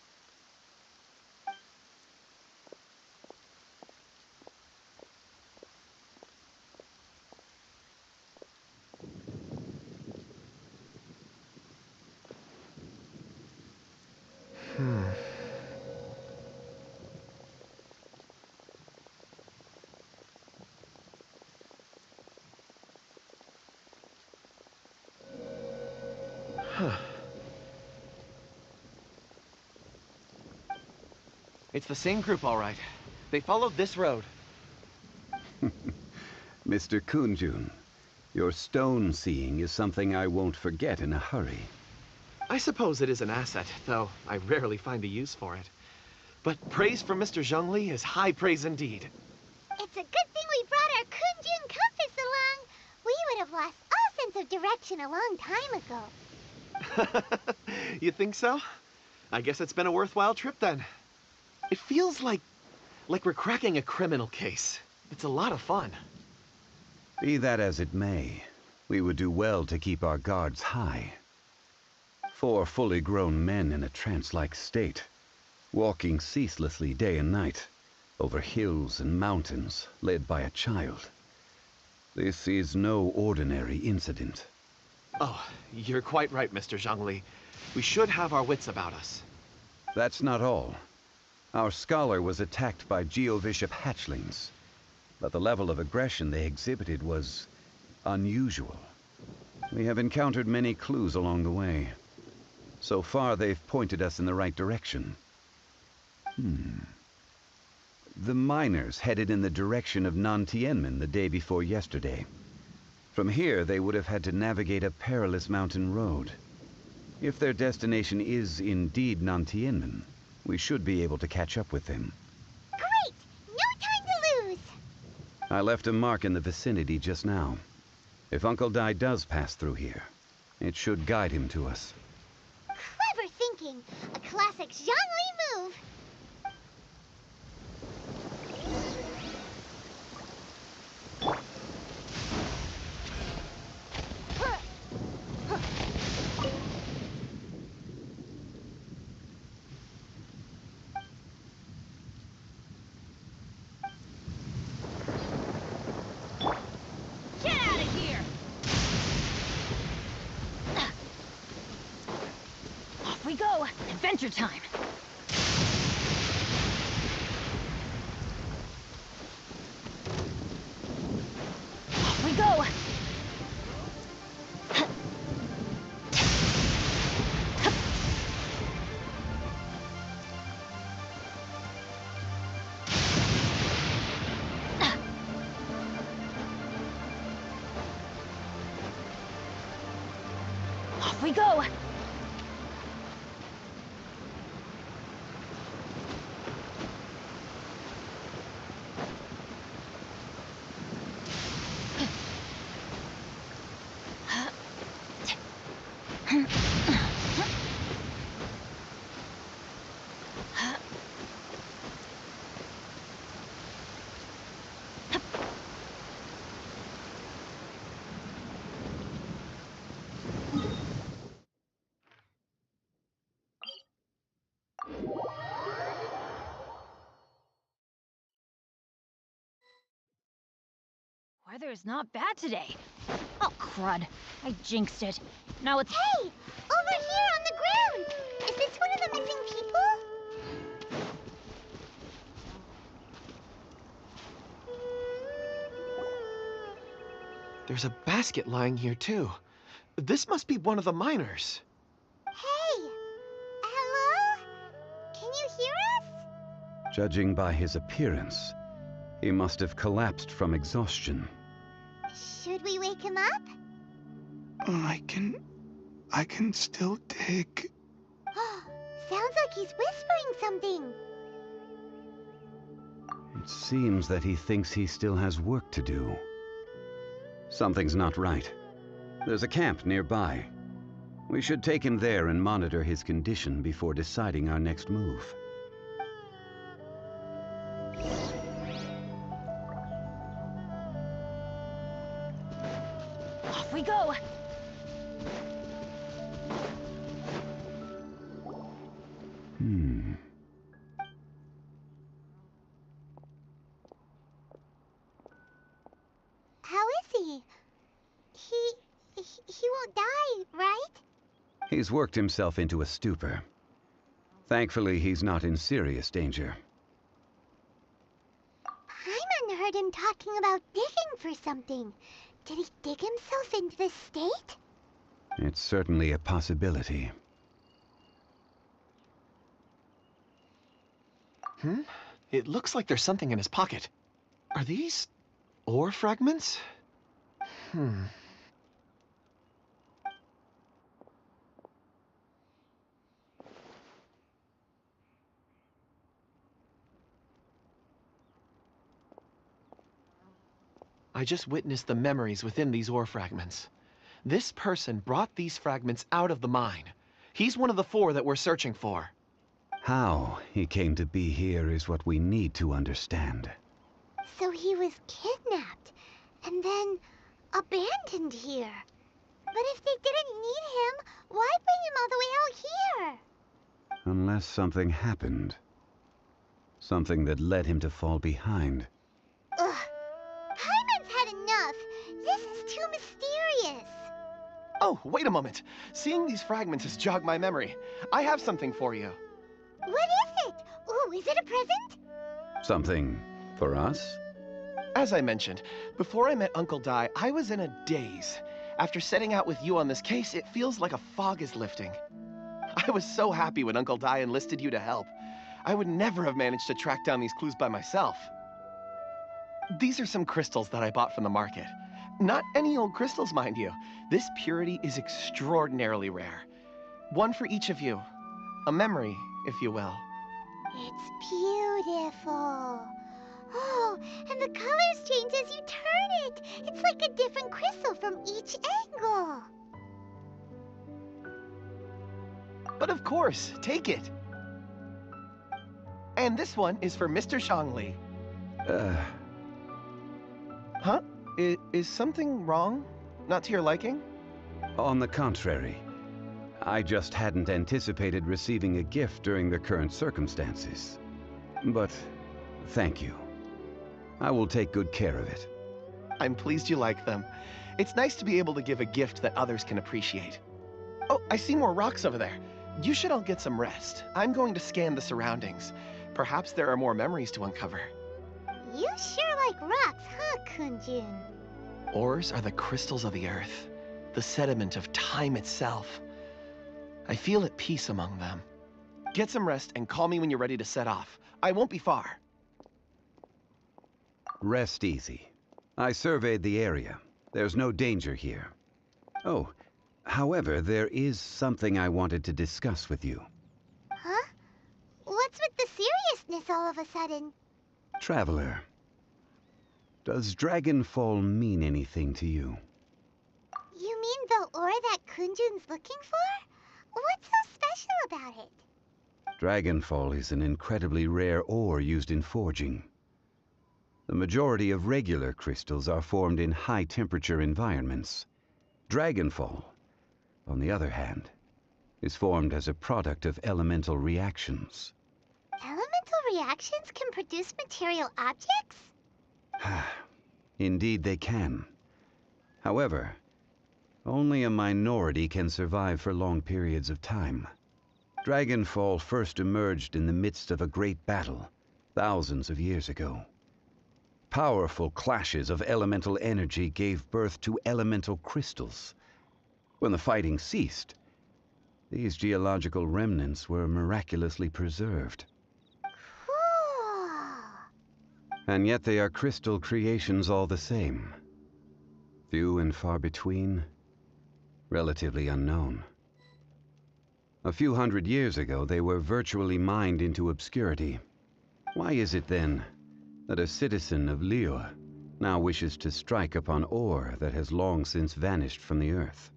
It's the same group, all right. They followed this road. Mr. Kunjun, your stone seeing is something I won't forget in a hurry. I suppose it is an asset, though I rarely find a use for it. But praise from Mr. Zhongli is high praise indeed. It's a good thing we brought our Kunjun compass along. We would have lost all sense of direction a long time ago. You think so? I guess it's been a worthwhile trip then. It feels like we're cracking a criminal case. It's a lot of fun. Be that as it may, we would do well to keep our guards high. 4 fully grown men in a trance-like state, walking ceaselessly day and night, over hills and mountains, led by a child. This is no ordinary incident. Oh, you're quite right, Mr. Zhongli. We should have our wits about us. That's not all. Our scholar was attacked by Geovishap hatchlings, but the level of aggression they exhibited was unusual. We have encountered many clues along the way. So far, they've pointed us in the right direction. The miners headed in the direction of Nantianmen the day before yesterday. From here, they would have had to navigate a perilous mountain road. If their destination is indeed Nantianmen, we should be able to catch up with them. Great! No time to lose! I left a mark in the vicinity just now. If Uncle Dai does pass through here, it should guide him to us. Clever thinking! A classic Zhongli move! We go! Adventure time! Off we go! Off we go! Weather's not bad today. Oh, crud. I jinxed it. Now it's... Hey! Over here on the ground! Is this one of the missing people? There's a basket lying here, too. This must be one of the miners. Hey! Hello? Can you hear us? Judging by his appearance, he must have collapsed from exhaustion. Should we wake him up? I can still dig. Sounds like he's whispering something. It seems that he thinks he still has work to do. Something's not right. There's a camp nearby. We should take him there and monitor his condition before deciding our next move. Off we go! How is he? He won't die, right? He's worked himself into a stupor. Thankfully, he's not in serious danger. Paimon heard him talking about digging for something. Did he dig himself into this state? It's certainly a possibility. It looks like there's something in his pocket. Are these ore fragments? I just witnessed the memories within these ore fragments. This person brought these fragments out of the mine. He's one of the 4 that we're searching for. How he came to be here is what we need to understand. So he was kidnapped, and then abandoned here. But if they didn't need him, why bring him all the way out here? Unless something happened. Something that led him to fall behind. Ugh. Paimon's had enough. This is too mysterious. Oh, wait a moment. Seeing these fragments has jogged my memory. I have something for you. What is it? Ooh, is it a present? Something for us? As I mentioned, before I met Uncle Dai, I was in a daze. After setting out with you on this case, it feels like a fog is lifting. I was so happy when Uncle Dai enlisted you to help. I would never have managed to track down these clues by myself. These are some crystals that I bought from the market. Not any old crystals, mind you. This purity is extraordinarily rare. One for each of you. A memory, if you will. It's beautiful. Oh, and the colors change as you turn it. It's like a different crystal from each angle. But of course, take it. And this one is for Mr. Zhongli. Huh? Is something wrong? Not to your liking? On the contrary. I just hadn't anticipated receiving a gift during the current circumstances. But thank you. I will take good care of it. I'm pleased you like them. It's nice to be able to give a gift that others can appreciate. Oh, I see more rocks over there. You should all get some rest. I'm going to scan the surroundings. Perhaps there are more memories to uncover. You sure like rocks, huh, Kunjun? Ores are the crystals of the earth, the sediment of time itself. I feel at peace among them. Get some rest and call me when you're ready to set off. I won't be far. Rest easy. I surveyed the area. There's no danger here. Oh, However, there is something I wanted to discuss with you. Huh? What's with the seriousness all of a sudden? Traveler, does Dragonfall mean anything to you? You mean the ore that Kunjun's looking for? What's so special about it? Dragonfall is an incredibly rare ore used in forging. The majority of regular crystals are formed in high-temperature environments. Dragonfall, on the other hand, is formed as a product of elemental reactions. Elemental reactions can produce material objects? Indeed they can. However, only a minority can survive for long periods of time. Dragonfall first emerged in the midst of a great battle, thousands of years ago. Powerful clashes of elemental energy gave birth to elemental crystals. When the fighting ceased, these geological remnants were miraculously preserved. Cool. And yet they are crystal creations all the same. Few and far between, relatively unknown. A few hundred years ago, they were virtually mined into obscurity. Why is it then that a citizen of Liyue now wishes to strike upon ore that has long since vanished from the earth?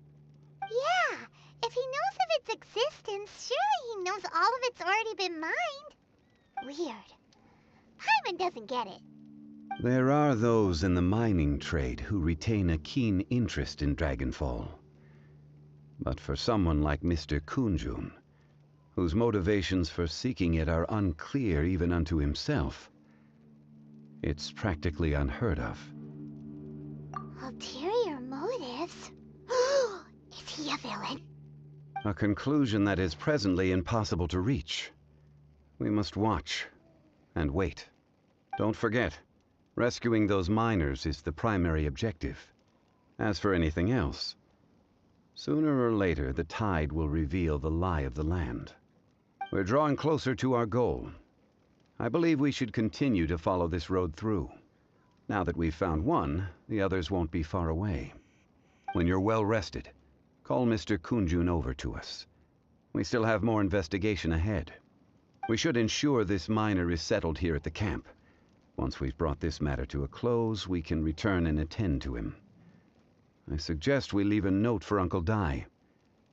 Yeah, if he knows of its existence, surely he knows all of it's already been mined. Weird. Paimon doesn't get it. There are those in the mining trade who retain a keen interest in Dragonfall. But for someone like Mr. Kunjun, whose motivations for seeking it are unclear even unto himself, it's practically unheard of. Ulterior motives? Is he a villain? A conclusion that is presently impossible to reach. We must watch and wait. Don't forget, rescuing those miners is the primary objective. As for anything else, sooner or later the tide will reveal the lie of the land. We're drawing closer to our goal. I believe we should continue to follow this road through. Now that we've found one, the others won't be far away. When you're well rested, call Mr. Kunjun over to us. We still have more investigation ahead. We should ensure this miner is settled here at the camp. Once we've brought this matter to a close, we can return and attend to him. I suggest we leave a note for Uncle Dai.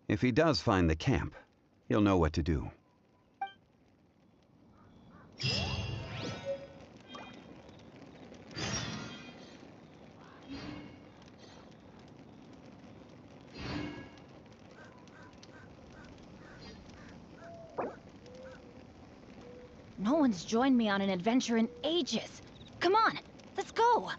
If he does find the camp, he'll know what to do. No one's joined me on an adventure in ages. Come on, let's go!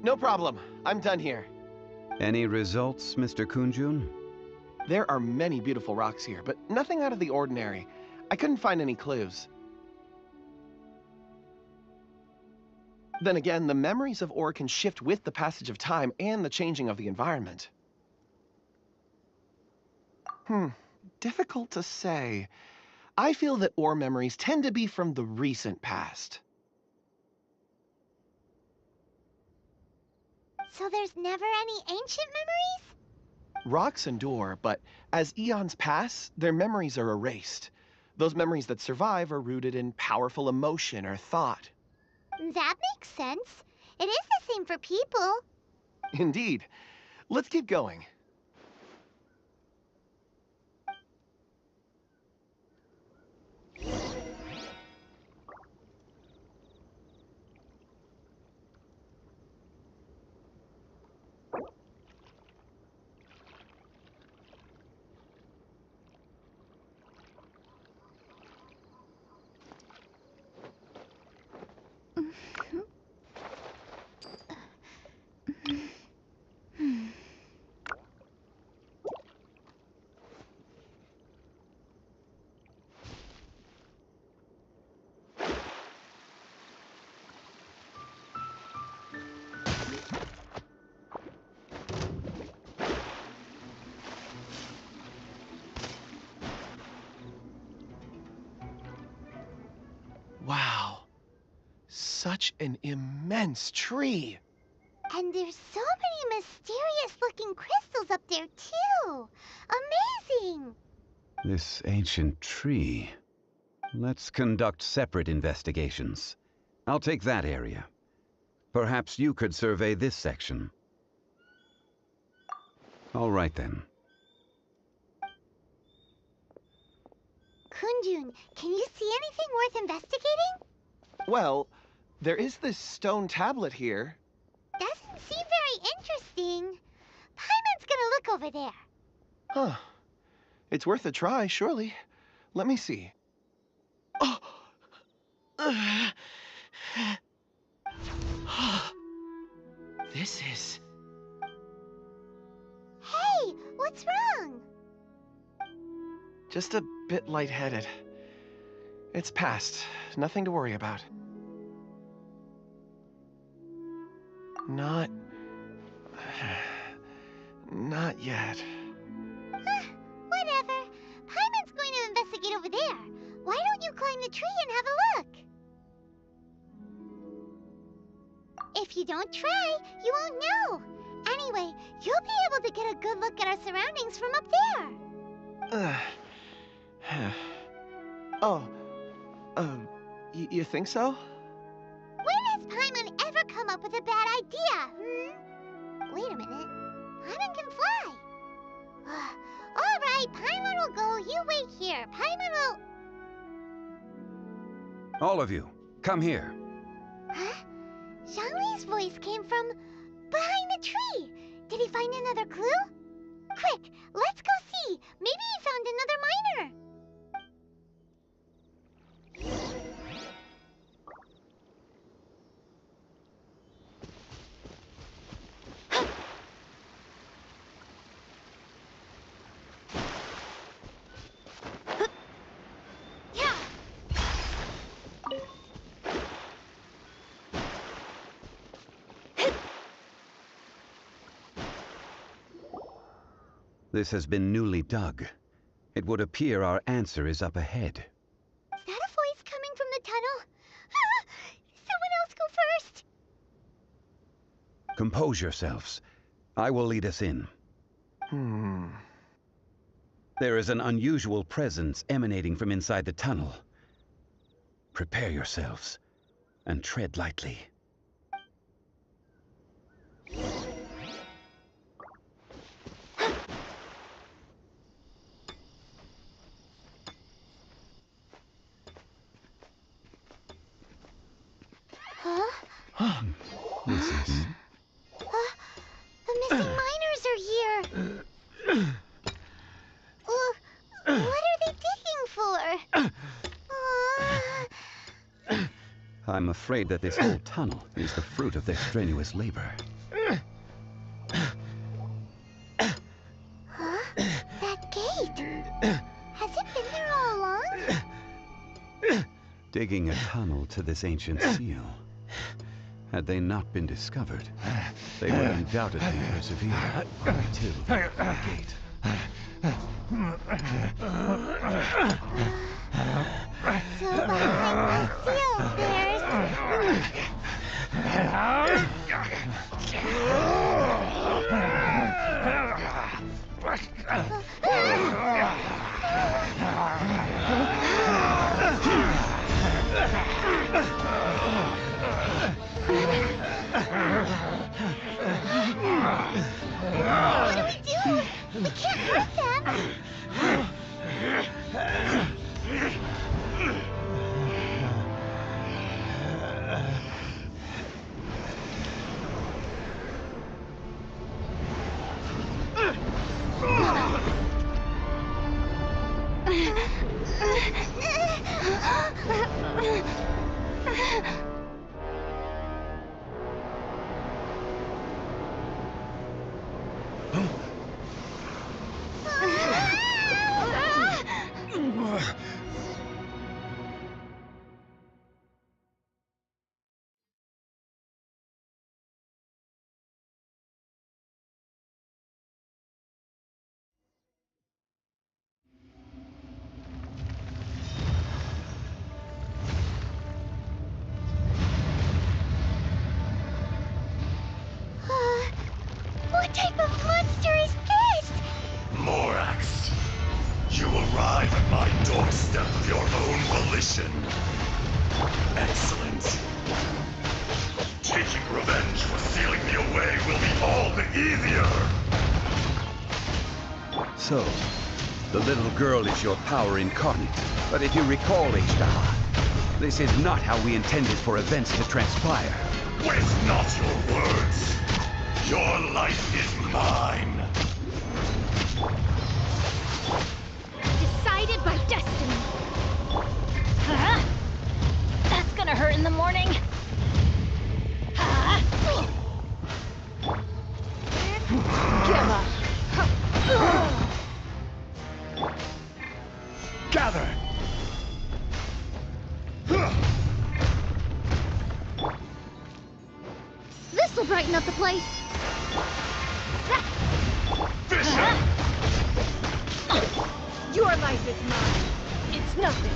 No problem. I'm done here. Any results, Mr. Kunjun? There are many beautiful rocks here, but nothing out of the ordinary. I couldn't find any clues. Then again, the memories of ore can shift with the passage of time and the changing of the environment. Difficult to say. I feel that ore memories tend to be from the recent past. So there's never any ancient memories? Rocks endure, but as eons pass, their memories are erased. Those memories that survive are rooted in powerful emotion or thought. That makes sense. It is the same for people. Indeed. Let's keep going. Wow. Such an immense tree. And there's so many mysterious-looking crystals up there, too. Amazing! This ancient tree. Let's conduct separate investigations. I'll take that area. Perhaps you could survey this section. All right, then. Kunjun, can you see anything worth investigating? Well, there is this stone tablet here. Doesn't seem very interesting. Paimon's gonna look over there. Huh. It's worth a try, surely. Let me see. Oh! This is... Hey, what's wrong? just a bit lightheaded. It's past. Nothing to worry about. Not yet. Whatever. Paimon's going to investigate over there. Why don't you climb the tree and have a look? If you don't try, you won't know. Anyway, you'll be able to get a good look at our surroundings from up there. You think so? When has Paimon ever come up with a bad idea, Wait a minute. Paimon can fly. All right, Paimon will go. You wait here. Paimon will... All of you, come here. Huh? Zhongli's voice came from behind the tree. Did he find another clue? Quick, let's go see. Maybe he found another miner. This has been newly dug. It would appear our answer is up ahead. Is that a voice coming from the tunnel? Someone else go first! Compose yourselves. I will lead us in. There is an unusual presence emanating from inside the tunnel. Prepare yourselves, and tread lightly. This is... The missing miners are here! What are they digging for? I'm afraid that this whole tunnel is the fruit of their strenuous labor. That gate! Has it been there all along? Digging a tunnel to this ancient seal. Had they not been discovered, they would undoubtedly persevere until the gate. So behind the seal, there's... hurt them. What type of monster is this? Morax, you arrive at my doorstep of your own volition. Excellent. Taking revenge for sealing me away will be all the easier. So, the little girl is your power incarnate. But if you recall, Azhdaha, this is not how we intended for events to transpire. Waste not your words. Your life is mine. Decided by destiny. Huh? That's gonna hurt in the morning. Huh? Give up. Gather. This'll brighten up the place. Fisher! Your life is mine. It's nothing.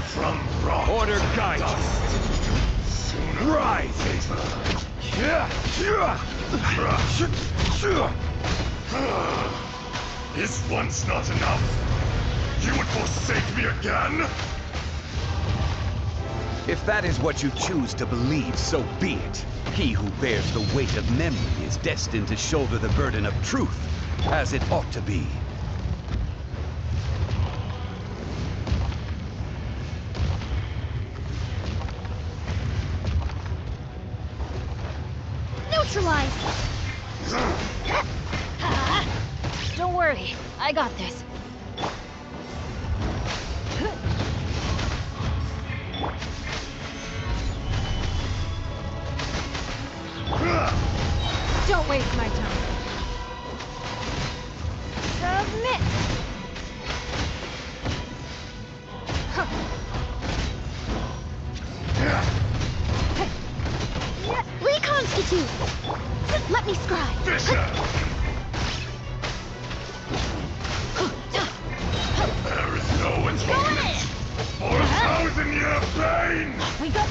From rock Order to guide you. dust. Sooner Rise! Is once not enough? You would forsake me again? If that is what you choose to believe, so be it. He who bears the weight of memory is destined to shoulder the burden of truth, as it ought to be. Neutralize! Don't worry, I got this. Don't waste my time. Submit! Reconstitute! Let me scribe. Fisher! There is no atonement for 1,000-year pain! We go.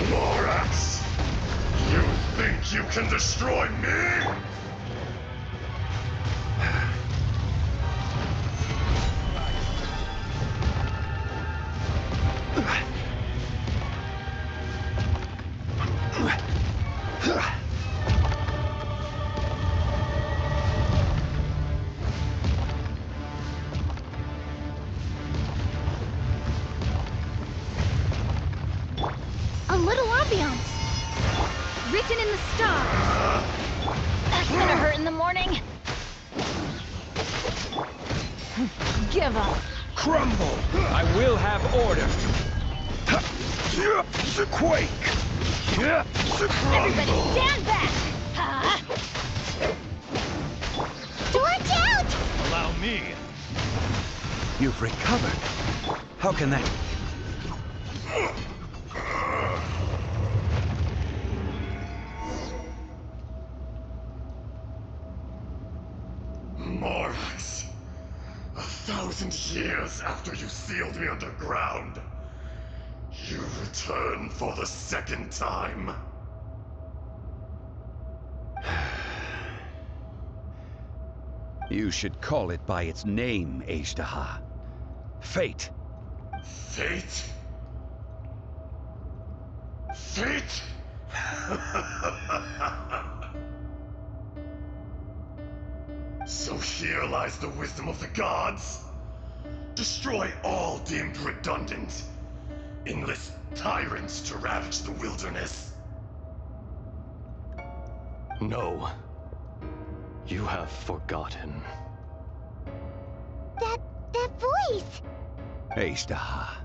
Morax! You think you can destroy me? A little ambiance. Written in the stars. That's gonna hurt in the morning. Give up. Crumble! I will have order. Quake! Everybody stand back! Watch out! Allow me. You've recovered. How can that... Morax, 1,000 years after you sealed me underground, you return for the second time. You should call it by its name, Azhdaha. Fate. Fate? Fate? So here lies the wisdom of the gods. Destroy all deemed redundant. Enlist tyrants to ravage the wilderness. No. You have forgotten. That voice! Azhdaha.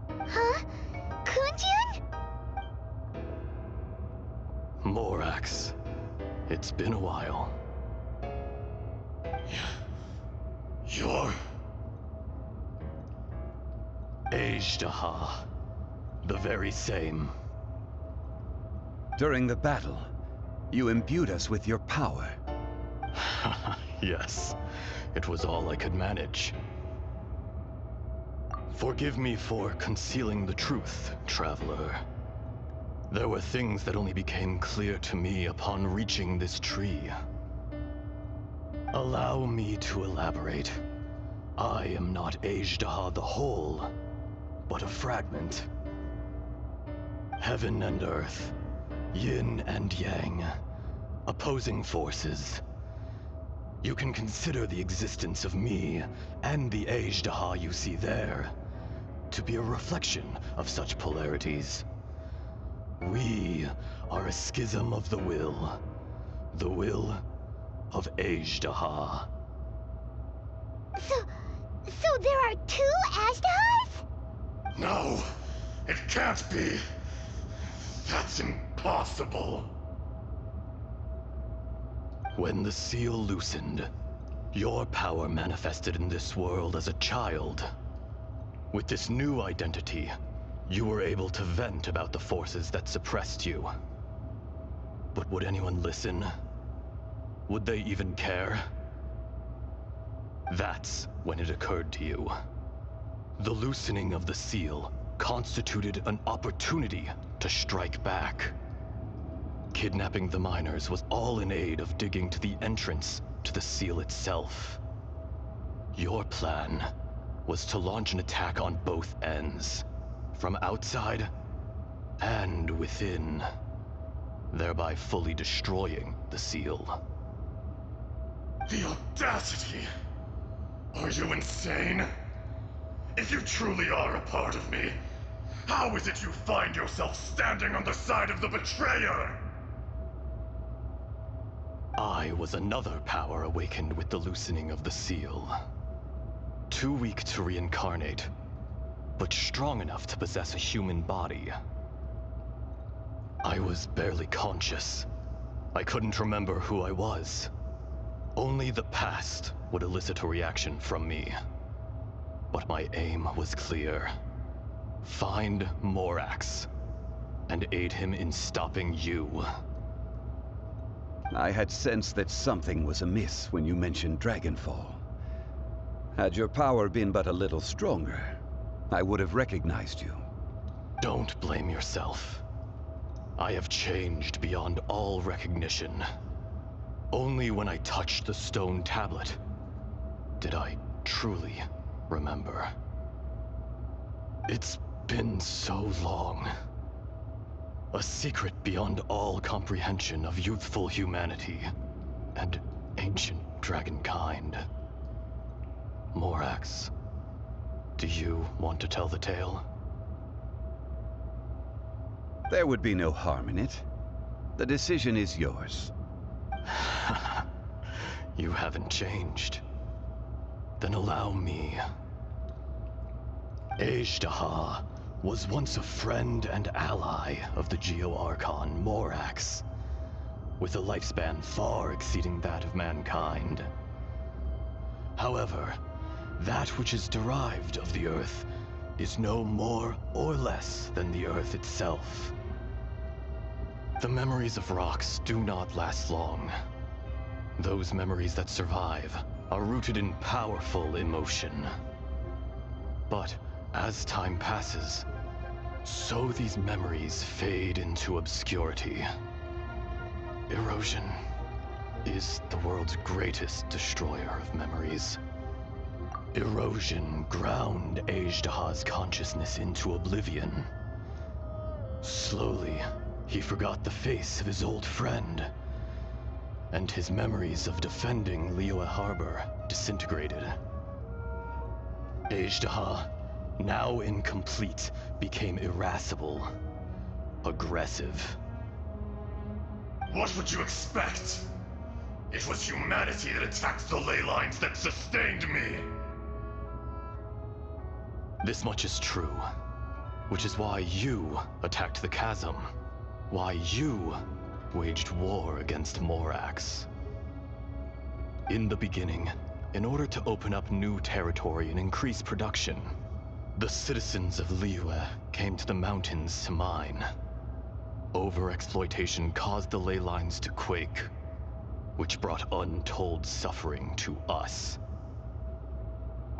Huh? Kunjun? Morax. It's been a while. You're... Azhdaha. The very same. During the battle, you imbued us with your power. Yes, it was all I could manage. Forgive me for concealing the truth, traveler. There were things that only became clear to me upon reaching this tree. Allow me to elaborate. I am not Azhdaha the whole, but a fragment. Heaven and earth, yin and yang, opposing forces. You can consider the existence of me and the Azhdaha you see there to be a reflection of such polarities. We are a schism of the will of Azhdaha. So there are two Azhdahas? No, it can't be. That's impossible. When the seal loosened, your power manifested in this world as a child. With this new identity, you were able to vent about the forces that suppressed you. But would anyone listen? Would they even care? That's when it occurred to you. The loosening of the seal constituted an opportunity to strike back. Kidnapping the miners was all in aid of digging to the entrance to the seal itself. Your plan was to launch an attack on both ends, from outside and within, thereby fully destroying the seal. The audacity! Are you insane? If you truly are a part of me, how is it you find yourself standing on the side of the betrayer? I was another power awakened with the loosening of the seal. Too weak to reincarnate, but strong enough to possess a human body. I was barely conscious. I couldn't remember who I was. Only the past would elicit a reaction from me. But my aim was clear. Find Morax, and aid him in stopping you. I had sensed that something was amiss when you mentioned Dragonfall. Had your power been but a little stronger, I would have recognized you. Don't blame yourself. I have changed beyond all recognition. Only when I touched the stone tablet did I truly remember. It's been so long. A secret beyond all comprehension of youthful humanity and ancient dragonkind. Morax, do you want to tell the tale? There would be no harm in it. The decision is yours. You haven't changed. Then allow me. Azhdaha was once a friend and ally of the Geo-Archon Morax, with a lifespan far exceeding that of mankind. However, that which is derived of the Earth is no more or less than the Earth itself. The memories of rocks do not last long. Those memories that survive are rooted in powerful emotion. But as time passes, so these memories fade into obscurity. Erosion is the world's greatest destroyer of memories. Erosion ground Azhdaha's consciousness into oblivion. Slowly, he forgot the face of his old friend, and his memories of defending Liyue Harbor disintegrated. Azhdaha, now incomplete, became irascible, aggressive. What would you expect? It was humanity that attacked the ley lines that sustained me. This much is true, which is why you attacked the chasm, why you waged war against Morax. In the beginning, in order to open up new territory and increase production, the citizens of Liyue came to the mountains to mine. Overexploitation caused the ley lines to quake, which brought untold suffering to us.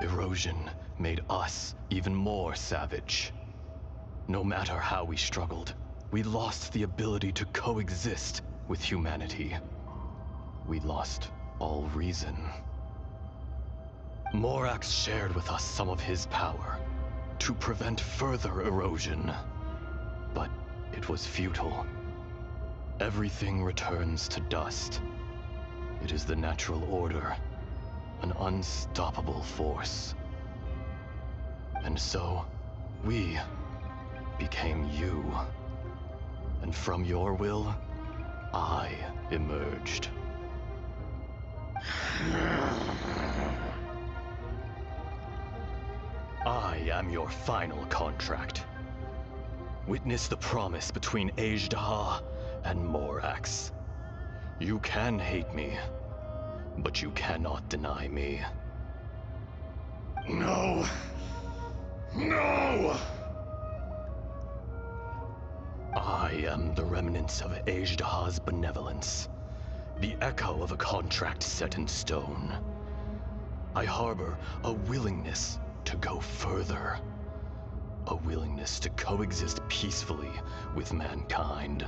Erosion made us even more savage. No matter how we struggled, we lost the ability to coexist with humanity. We lost all reason. Morax shared with us some of his power to prevent further erosion, but it was futile. Everything returns to dust. It is the natural order, an unstoppable force. And so, we became you. And from your will, I emerged. I am your final contract. Witness the promise between Azhdaha and Morax. You can hate me, but you cannot deny me. No! No! I am the remnants of Azhdaha's benevolence, the echo of a contract set in stone. I harbor a willingness to go further, a willingness to coexist peacefully with mankind.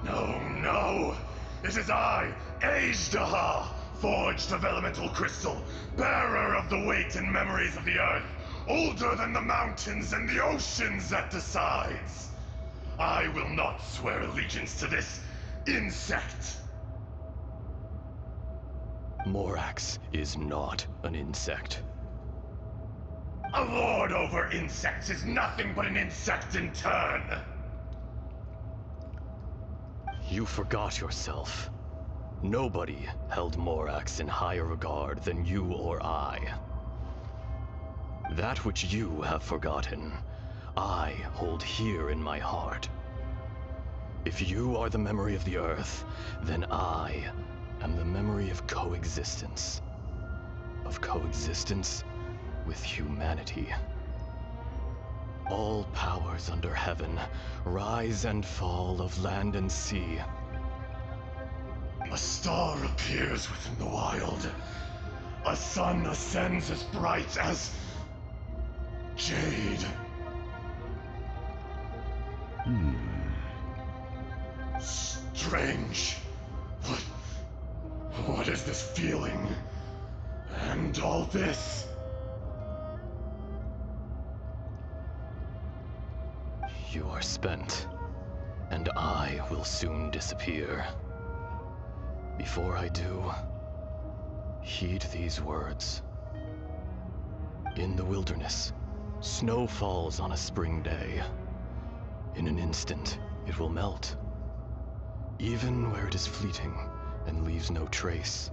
No, no! It is I, Azhdaha, forged of elemental crystal, bearer of the weight and memories of the earth, older than the mountains and the oceans at the sides. I will not swear allegiance to this insect. Morax is not an insect. A lord over insects is nothing but an insect in turn. You forgot yourself. Nobody held Morax in higher regard than you or I. That which you have forgotten, I hold here in my heart. If you are the memory of the Earth, then I am the memory of coexistence. Of coexistence with humanity. All powers under heaven, rise and fall of land and sea. A star appears within the wild. A sun ascends as bright as jade. Strange. What is this feeling? And all this? You are spent, and I will soon disappear. Before I do, heed these words. In the wilderness, snow falls on a spring day. In an instant, it will melt. Even where it is fleeting and leaves no trace.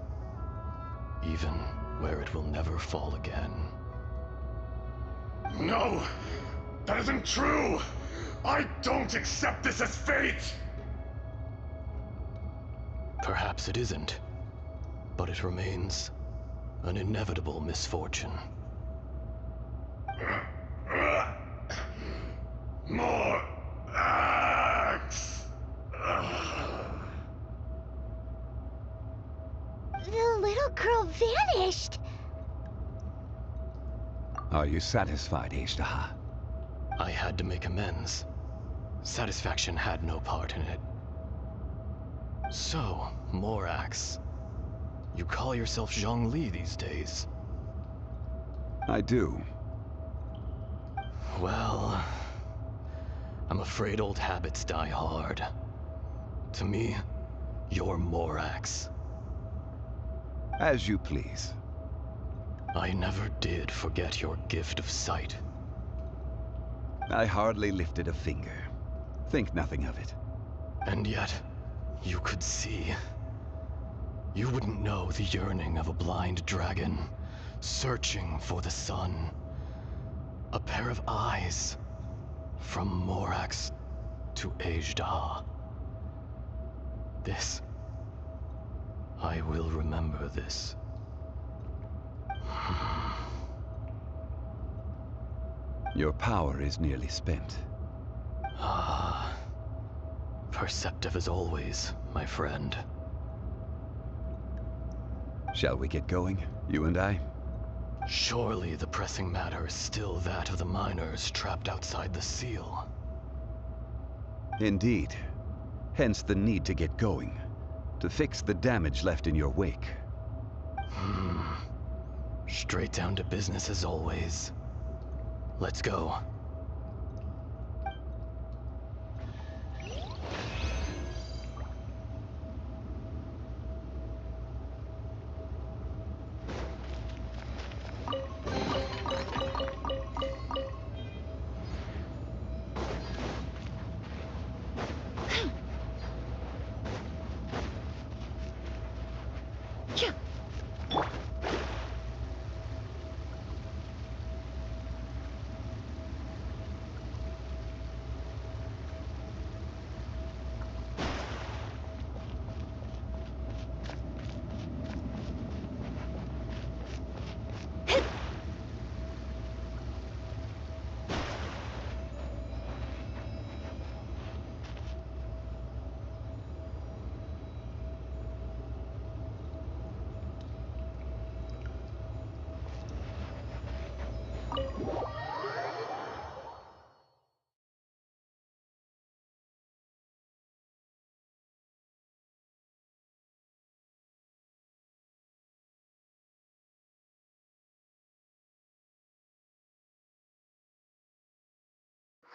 Even where it will never fall again. No! That isn't true! I don't accept this as fate! Perhaps it isn't, but it remains an inevitable misfortune. More axe! The little girl vanished! Are you satisfied, Azhdaha? I had to make amends. Satisfaction had no part in it. So, Morax, you call yourself Zhongli these days? I do. Well, I'm afraid old habits die hard. To me, your Morax. As you please. I never did forget your gift of sight. I hardly lifted a finger. Think nothing of it. And yet, you could see. You wouldn't know the yearning of a blind dragon, searching for the sun. A pair of eyes, from Morax to Azhdaha. This. I will remember this. Your power is nearly spent. Ah. Perceptive as always, my friend. Shall we get going, you and I? Surely the pressing matter is still that of the miners trapped outside the seal. Indeed. Hence the need to get going. To fix the damage left in your wake. Straight down to business as always. Let's go.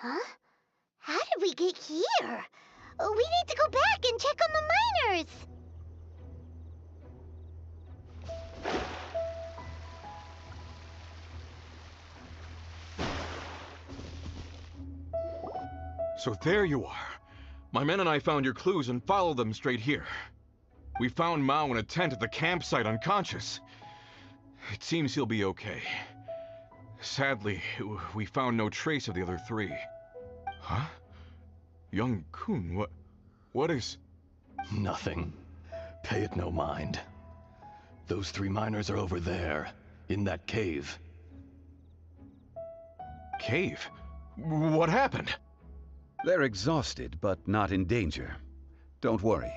Huh? How did we get here? We need to go back and check on the miners! So there you are. My men and I found your clues and followed them straight here. We found Mao in a tent at the campsite unconscious. It seems he'll be okay. Sadly, we found no trace of the other three. Huh? Young Kun, what is... Nothing. Pay it no mind. Those three miners are over there, in that cave. Cave? What happened? They're exhausted, but not in danger. Don't worry.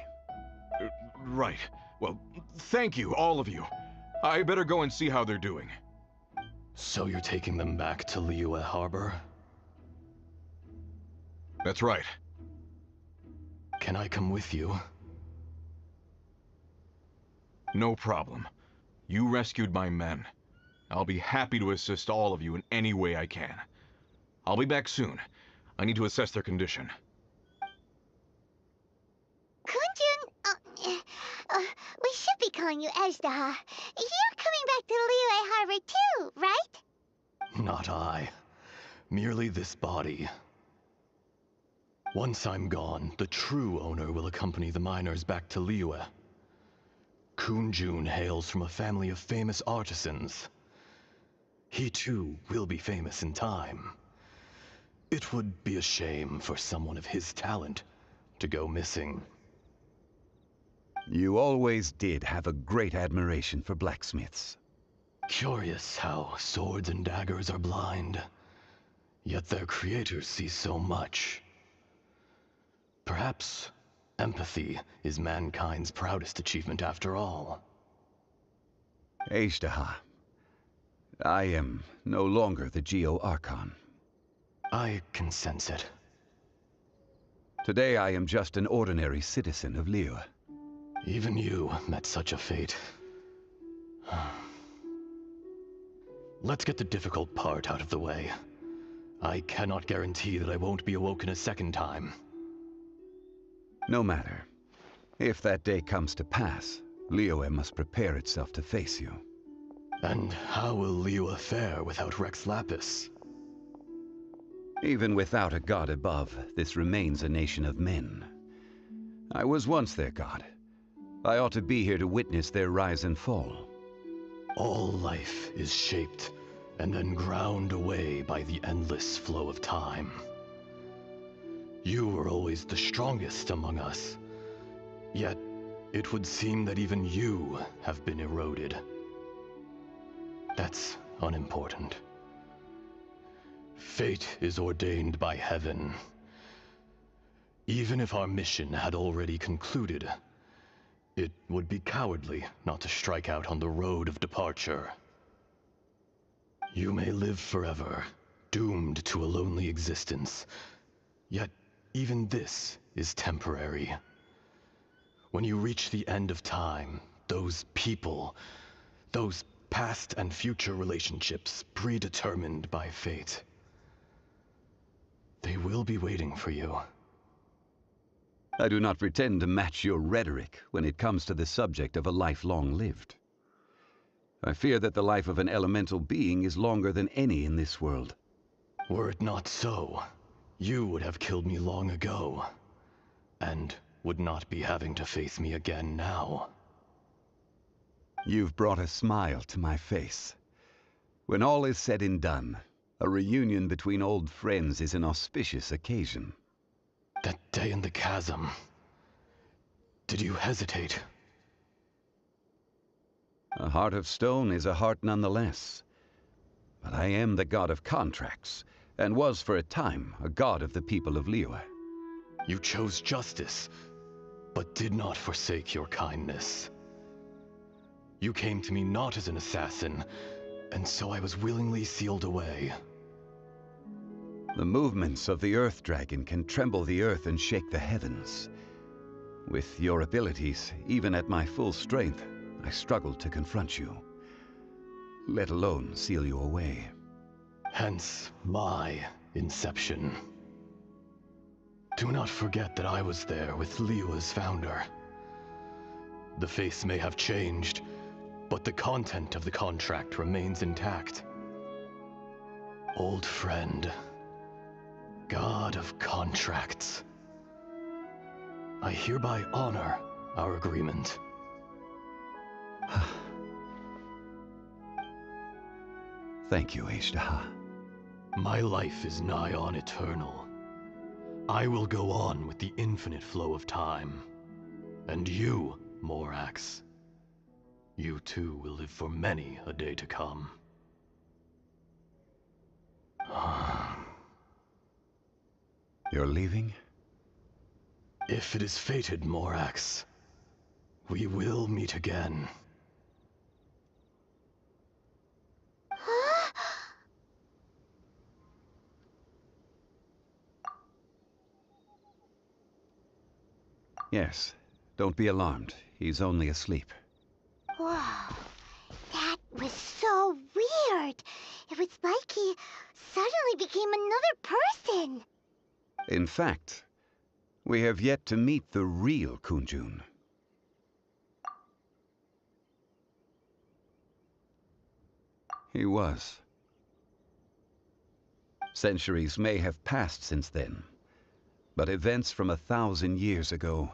Right. Well, thank you, all of you. I better go and see how they're doing. So you're taking them back to Liyue Harbor? That's right. Can I come with you? No problem. You rescued my men. I'll be happy to assist all of you in any way I can. I'll be back soon. I need to assess their condition. Kunjun, we should be calling you Azhdaha. You're coming back to Liyue Harbor too, right? Not I. Merely this body. Once I'm gone, the true owner will accompany the miners back to Liyue. Kunjun hails from a family of famous artisans. He too will be famous in time. It would be a shame for someone of his talent to go missing. You always did have a great admiration for blacksmiths. Curious how swords and daggers are blind, yet their creators see so much. Perhaps empathy is mankind's proudest achievement after all. Azhdaha, I am no longer the Geo-Archon. I can sense it. Today I am just an ordinary citizen of Liyue. Even you met such a fate. Let's get the difficult part out of the way. I cannot guarantee that I won't be awoken a second time. No matter. If that day comes to pass, Liyue must prepare itself to face you. And how will Liyue fare without Rex Lapis? Even without a god above, this remains a nation of men. I was once their god. I ought to be here to witness their rise and fall. All life is shaped and then ground away by the endless flow of time. You were always the strongest among us. Yet, it would seem that even you have been eroded. That's unimportant. Fate is ordained by heaven. Even if our mission had already concluded, it would be cowardly not to strike out on the road of departure. You may live forever, doomed to a lonely existence. Yet, even this is temporary. When you reach the end of time, those people, those past and future relationships predetermined by fate, they will be waiting for you. I do not pretend to match your rhetoric when it comes to the subject of a life long lived. I fear that the life of an elemental being is longer than any in this world. Were it not so, you would have killed me long ago, and would not be having to face me again now. You've brought a smile to my face. When all is said and done, a reunion between old friends is an auspicious occasion. That day in the chasm, did you hesitate? A heart of stone is a heart nonetheless. But I am the god of contracts, and was for a time a god of the people of Liyue. You chose justice, but did not forsake your kindness. You came to me not as an assassin, and so I was willingly sealed away. The movements of the Earth Dragon can tremble the earth and shake the heavens. With your abilities, even at my full strength, I struggled to confront you, let alone seal you away. Hence my inception. Do not forget that I was there with Liyue's founder. The face may have changed, but the content of the contract remains intact. Old friend, god of contracts, I hereby honor our agreement. Thank you, Azhdaha. My life is nigh on eternal. I will go on with the infinite flow of time. And you, Morax, you too will live for many a day to come. You're leaving? If it is fated, Morax, we will meet again. Yes. Don't be alarmed. He's only asleep. Whoa. That was so weird. It was like he suddenly became another person. In fact, we have yet to meet the real Kunjun. He was. Centuries may have passed since then, but events from 1,000 years ago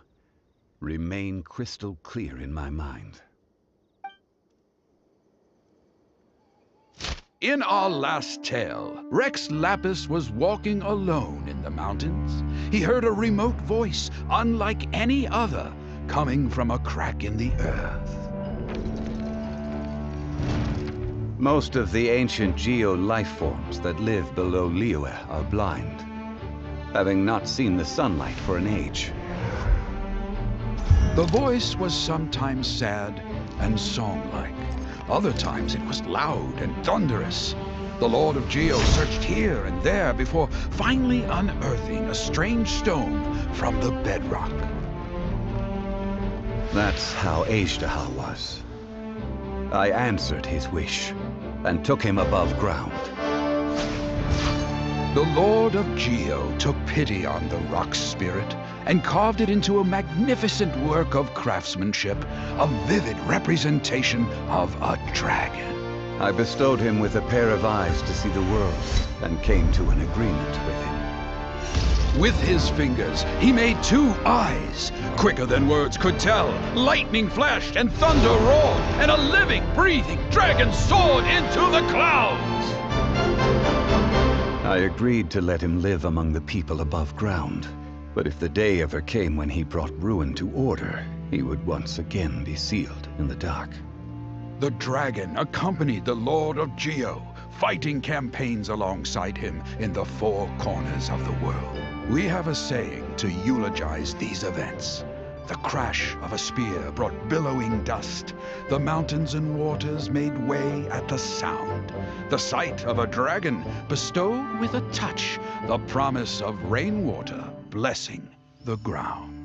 remain crystal clear in my mind. In our last tale, Rex Lapis was walking alone in the mountains. He heard a remote voice, unlike any other, coming from a crack in the earth. Most of the ancient geo-life forms that live below Liyue are blind, having not seen the sunlight for an age. The voice was sometimes sad and song-like. Other times it was loud and thunderous. The Lord of Geo searched here and there before finally unearthing a strange stone from the bedrock. That's how Azhdaha was. I answered his wish and took him above ground. The Lord of Geo took pity on the rock spirit and carved it into a magnificent work of craftsmanship, a vivid representation of a dragon. I bestowed him with a pair of eyes to see the world, and came to an agreement with him. With his fingers, he made 2 eyes. Quicker than words could tell, lightning flashed and thunder roared, and a living, breathing dragon soared into the clouds. I agreed to let him live among the people above ground. But if the day ever came when he brought ruin to order, he would once again be sealed in the dark. The dragon accompanied the Lord of Geo, fighting campaigns alongside him in the 4 corners of the world. We have a saying to eulogize these events. The crash of a spear brought billowing dust. The mountains and waters made way at the sound. The sight of a dragon bestowed with a touch the promise of rainwater blessing the ground.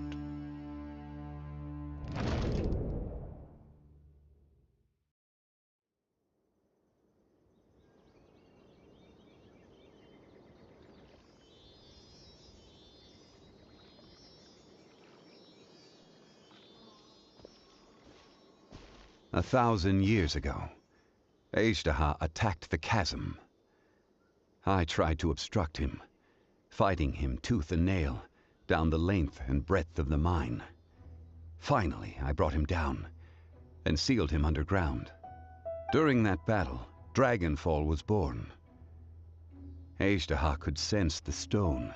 A 1,000 years ago, Azhdaha attacked the chasm. I tried to obstruct him, fighting him tooth and nail down the length and breadth of the mine. Finally, I brought him down and sealed him underground. During that battle, Dragonfall was born. Azhdaha could sense the stone.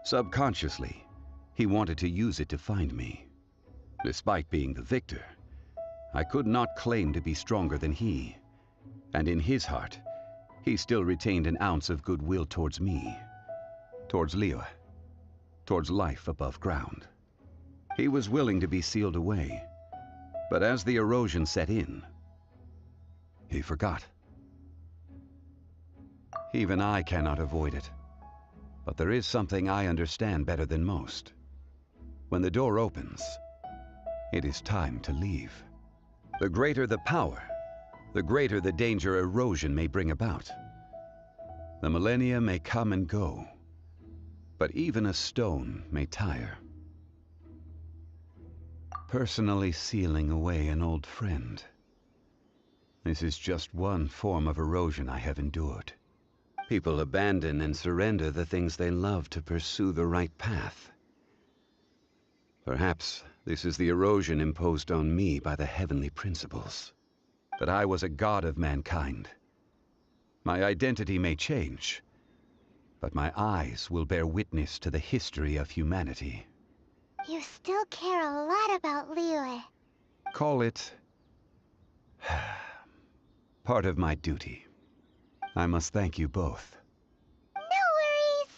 Subconsciously, he wanted to use it to find me. Despite being the victor, I could not claim to be stronger than he, and in his heart, he still retained an ounce of goodwill towards me, towards Liyue, towards life above ground. He was willing to be sealed away, but as the erosion set in, he forgot. Even I cannot avoid it, but there is something I understand better than most. When the door opens, it is time to leave. The greater the power, the greater the danger erosion may bring about. The millennia may come and go, but even a stone may tire. Personally sealing away an old friend. This is just one form of erosion I have endured. People abandon and surrender the things they love to pursue the right path. Perhaps this is the erosion imposed on me by the heavenly principles. That I was a god of mankind. My identity may change, but my eyes will bear witness to the history of humanity. You still care a lot about Liyue. Call it part of my duty. I must thank you both. No worries.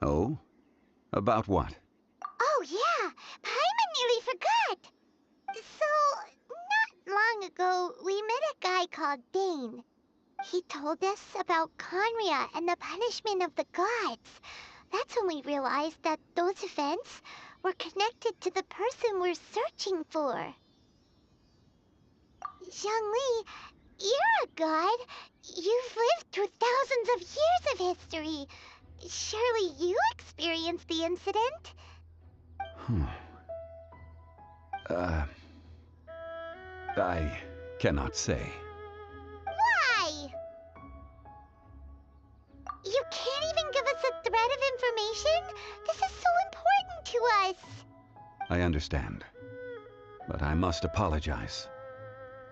Oh? About what? Oh yeah, Paimon nearly forgot. So, not long ago, we met a guy called Dane. He told us about Conria and the punishment of the gods. That's when we realized that those events were connected to the person we're searching for. Zhongli, you're a god. You've lived through thousands of years of history. Surely you experienced the incident? I cannot say. Why? You can't even give us a thread of information? This is so important to us. I understand. But I must apologize.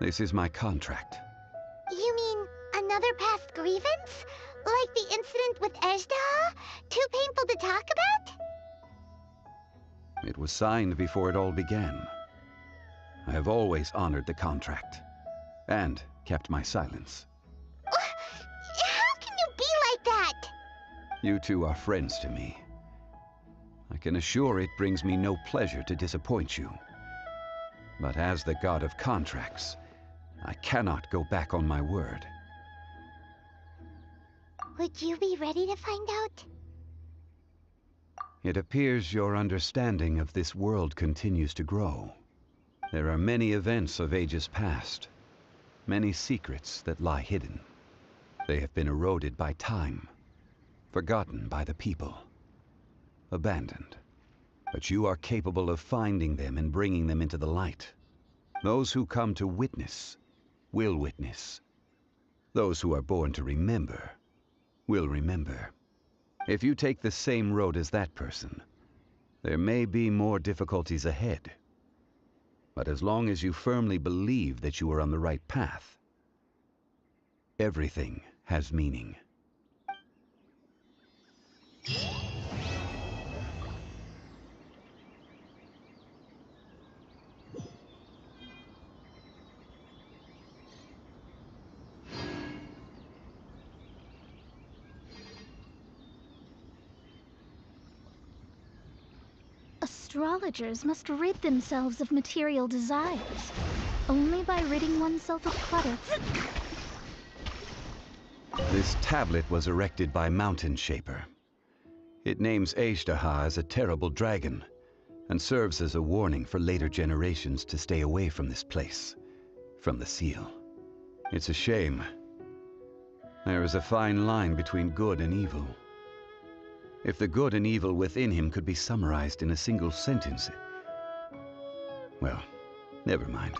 This is my contract. You mean another past grievance? Like the incident with Azhdaha? Too painful to talk about? It was signed before it all began. I have always honored the contract, and kept my silence. How can you be like that? You two are friends to me. I can assure it brings me no pleasure to disappoint you. But as the god of contracts, I cannot go back on my word. Would you be ready to find out? It appears your understanding of this world continues to grow. There are many events of ages past, many secrets that lie hidden. They have been eroded by time, forgotten by the people, abandoned. But you are capable of finding them and bringing them into the light. Those who come to witness will witness. Those who are born to remember will remember. If you take the same road as that person, there may be more difficulties ahead. But as long as you firmly believe that you are on the right path, everything has meaning. Astrologers must rid themselves of material desires. Only by ridding oneself of clutter. This tablet was erected by Mountain Shaper. It names Azhdaha as a terrible dragon, and serves as a warning for later generations to stay away from this place, from the seal. It's a shame. There is a fine line between good and evil. If the good and evil within him could be summarized in a single sentence... Well, never mind.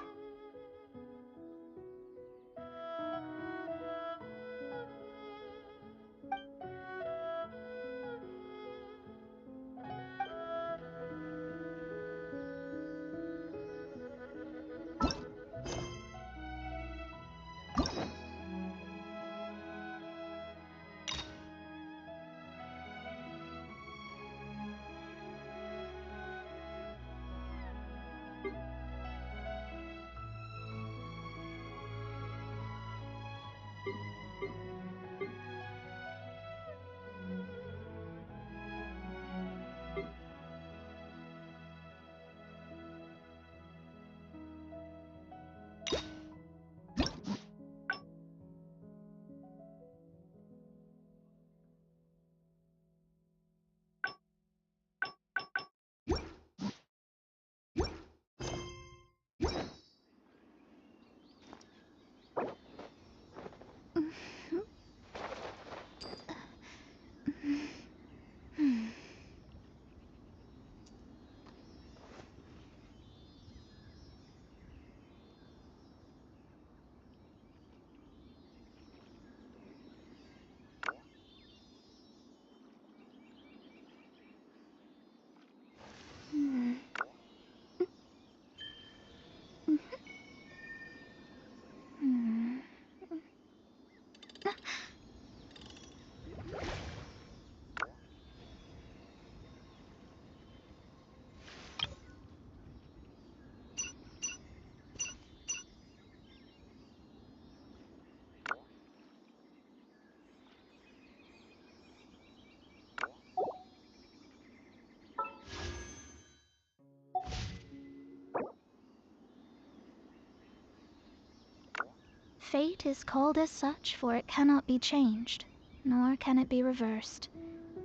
Fate is called as such, for it cannot be changed, nor can it be reversed.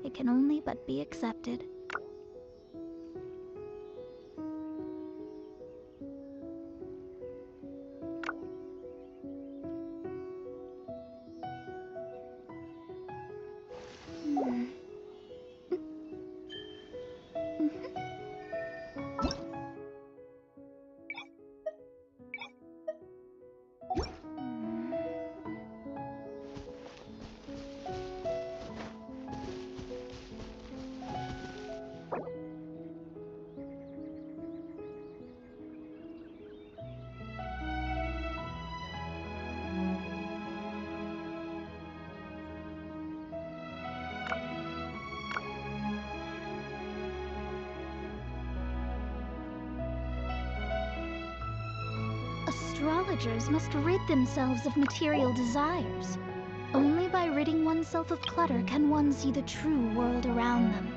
It can only but be accepted. Astrologers must rid themselves of material desires. Only by ridding oneself of clutter can one see the true world around them.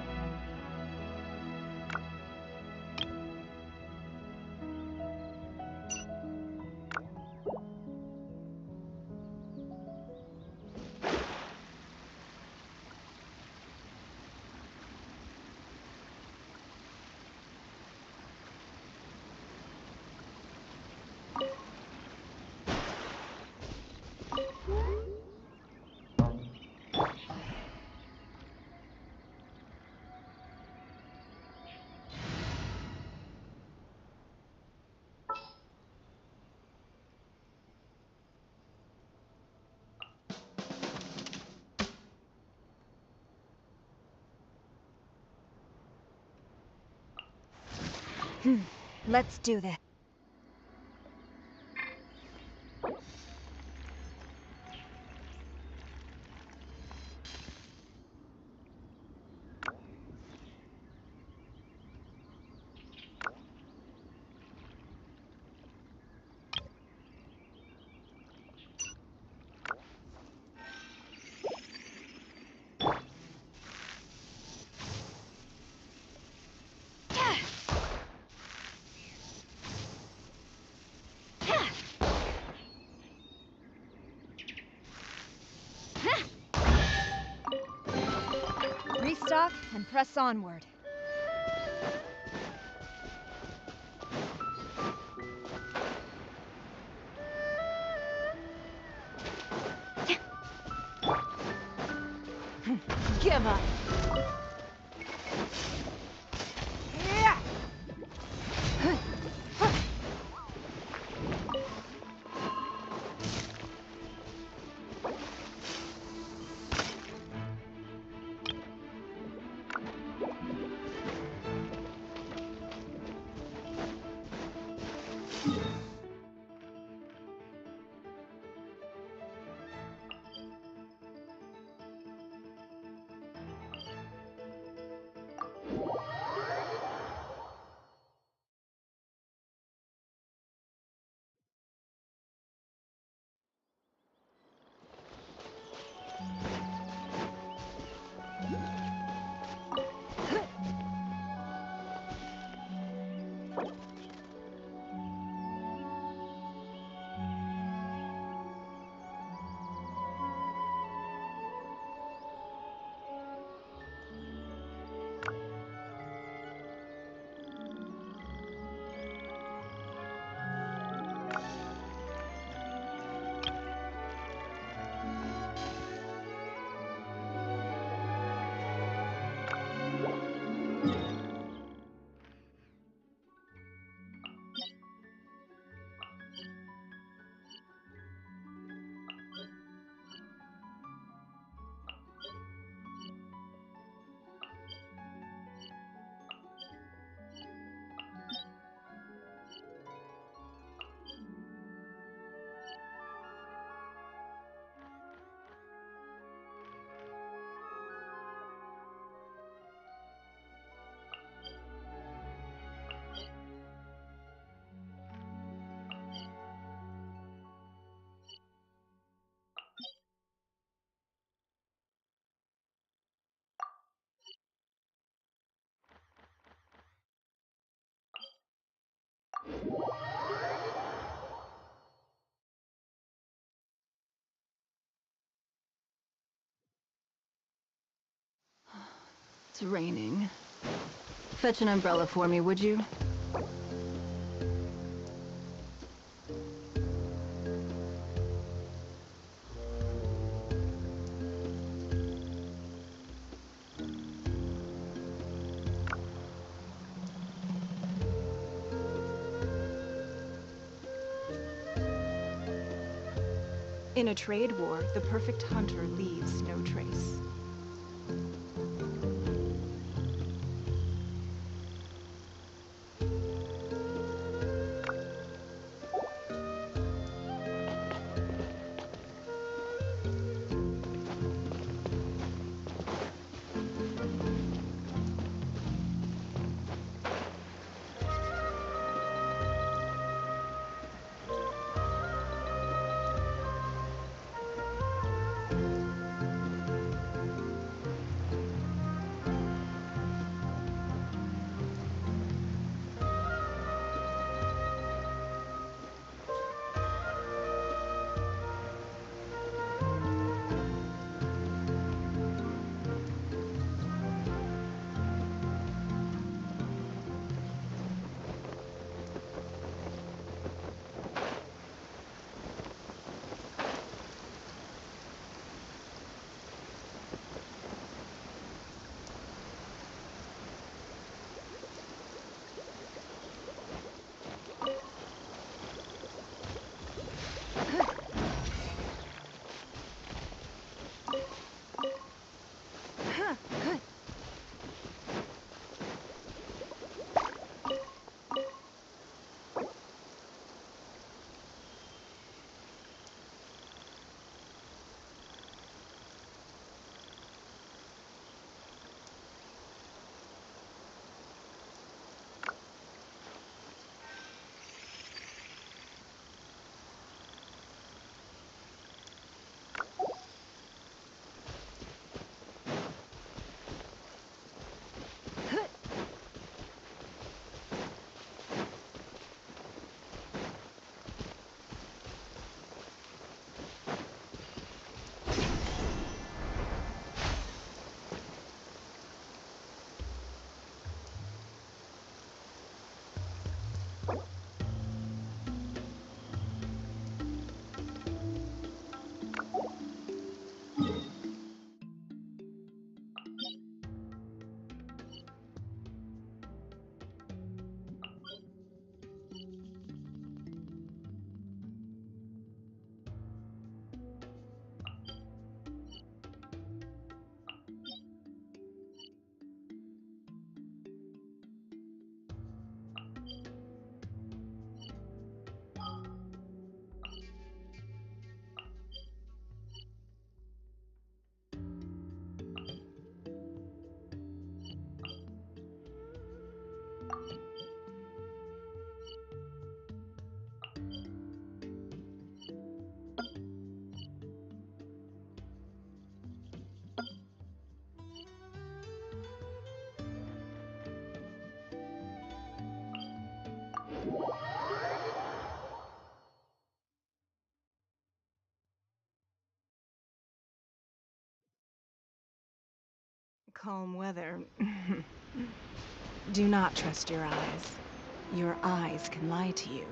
Let's do this. Restock and press onward. Give up. It's raining. Fetch an umbrella for me, would you? In a trade war, the perfect hunter leaves no trace. Calm weather. Do not trust your eyes. Your eyes can lie to you.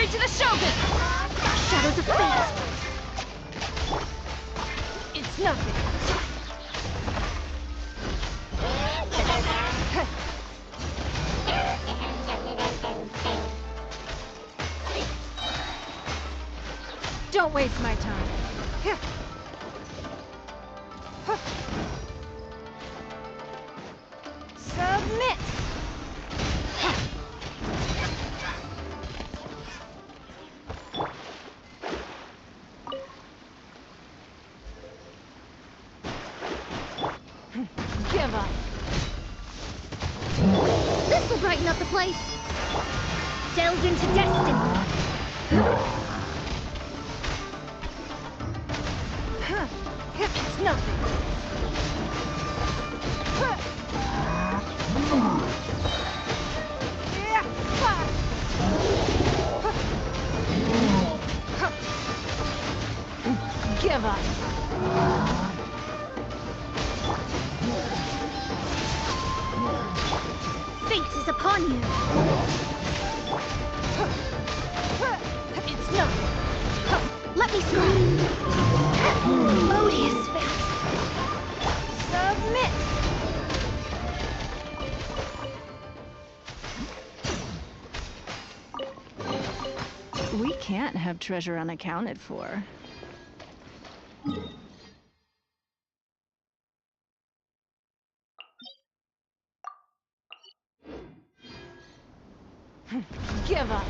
To the Shogun! Shadows of fate! It's nothing! Don't waste my time. Submit! Give up. This will brighten up the place. Delve into destiny. It's nothing. Give up. Fate is upon you. It's nothing. Let me through. Odious fate. Submit. We can't have treasure unaccounted for. give up.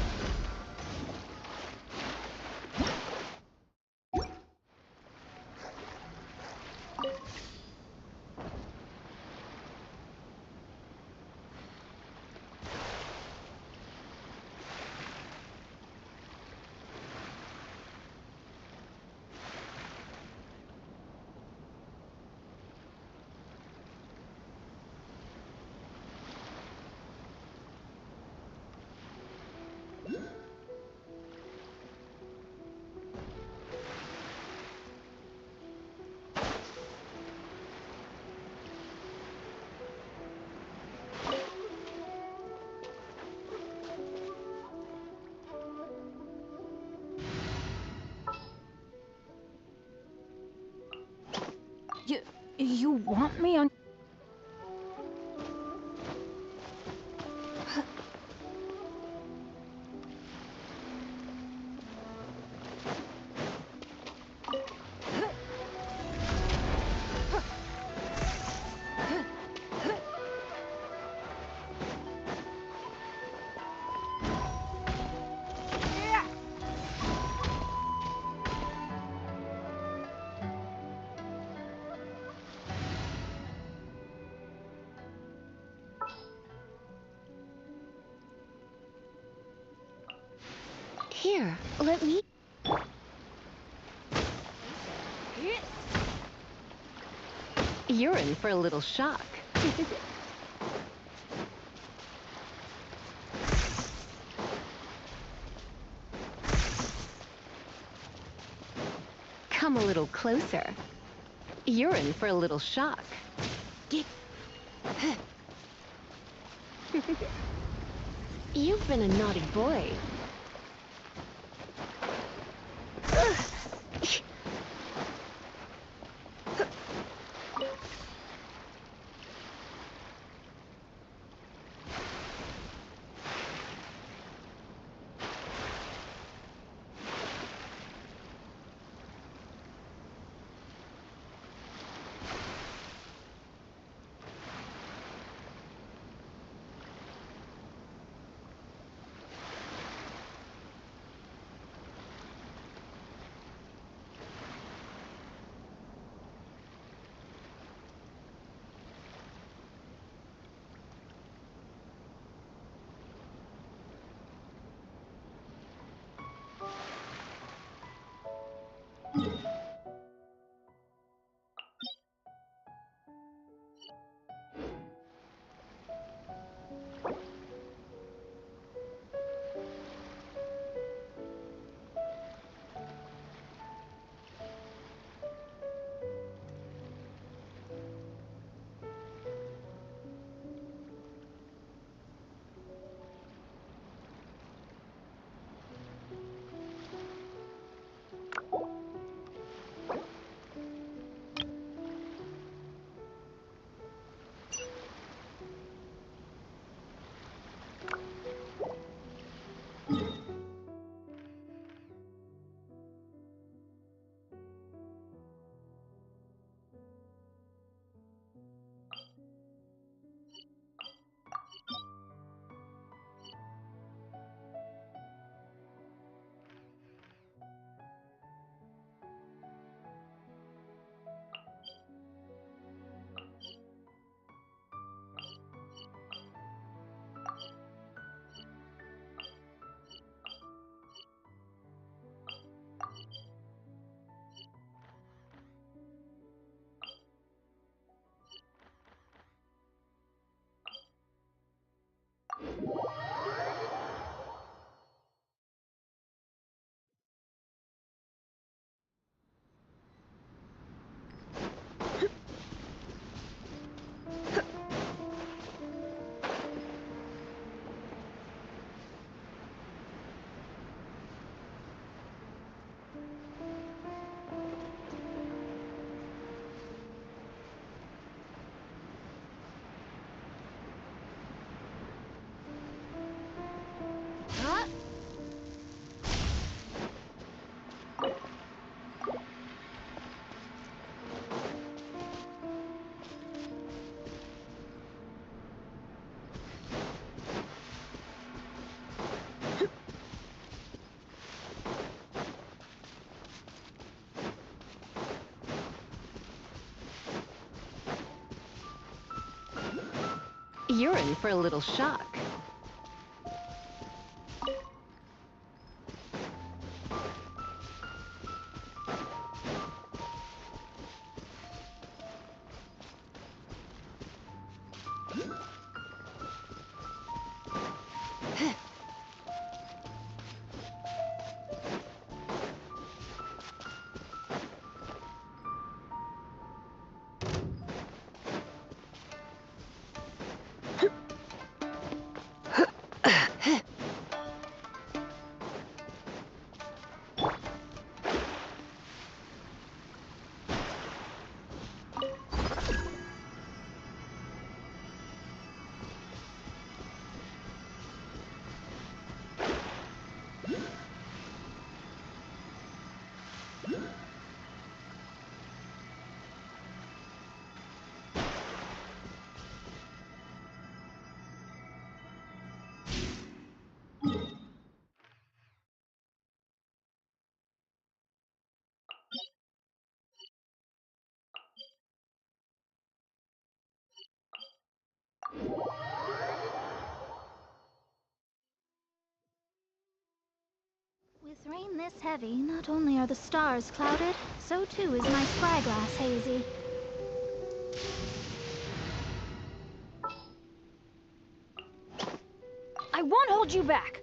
You want me on... Here, let me... You're in for a little shock. Come a little closer. You're in for a little shock. You've been a naughty boy. You're in for a little shock. With rain this heavy, not only are the stars clouded, so too is my spyglass hazy. I won't hold you back!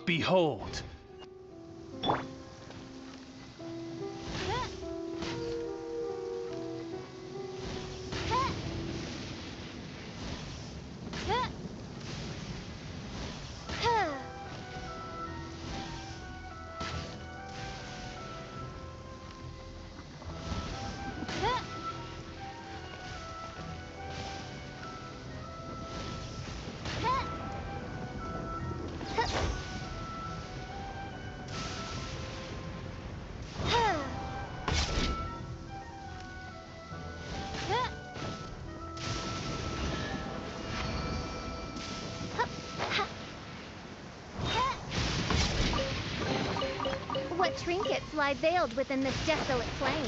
Behold! What trinkets lie veiled within this desolate plain?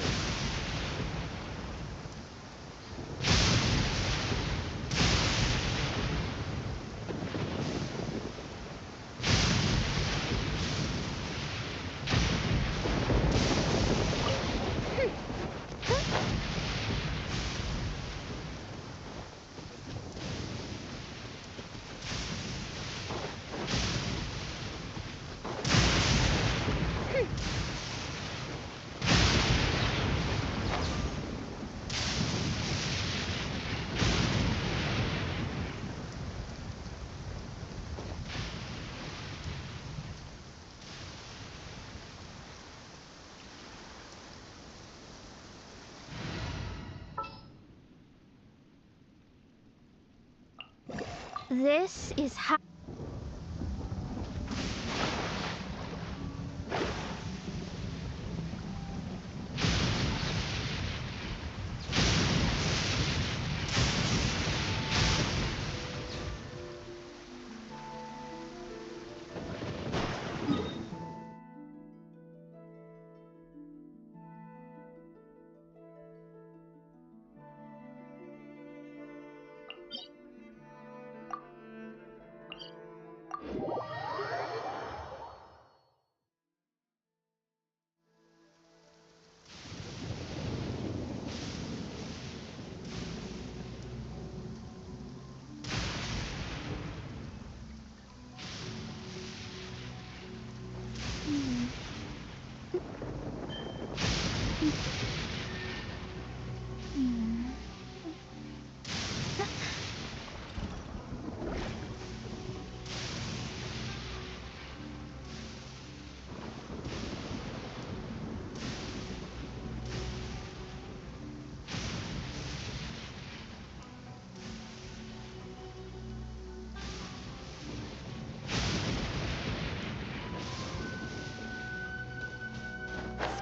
This is how...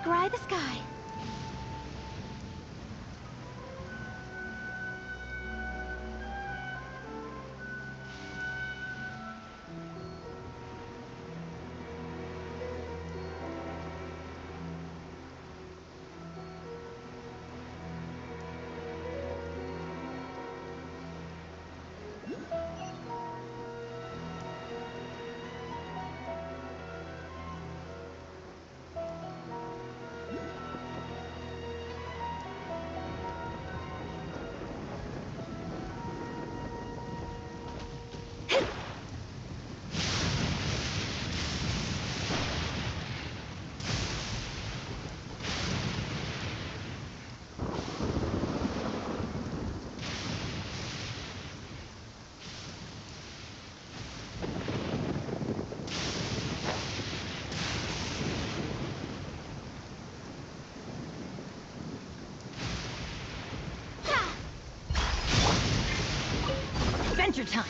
scry the sky. Adventure time!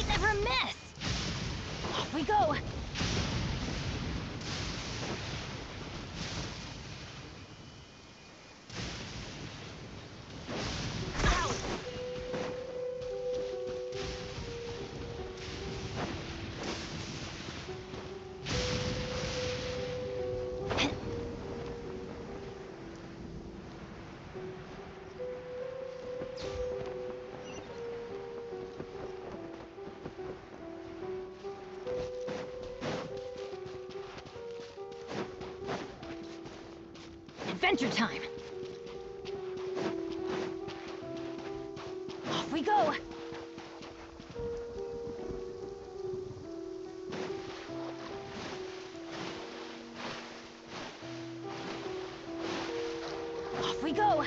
Never miss! Off we go! Adventure time! Off we go! Off we go!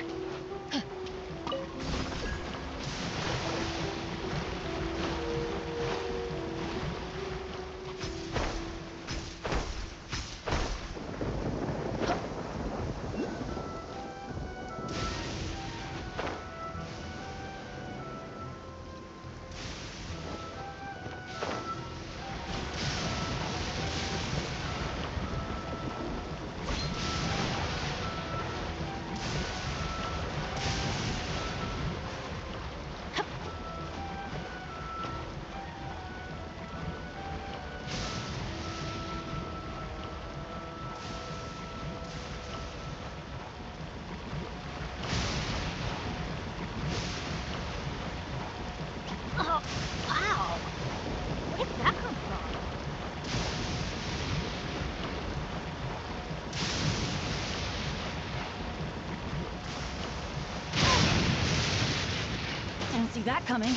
Didn't see that coming.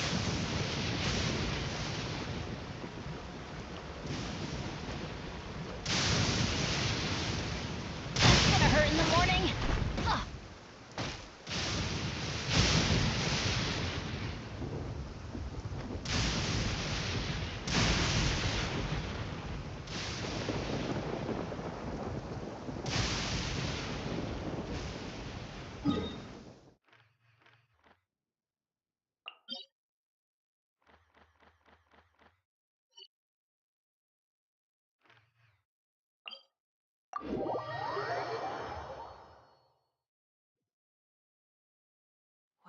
Gonna hurt in the morning. Ugh.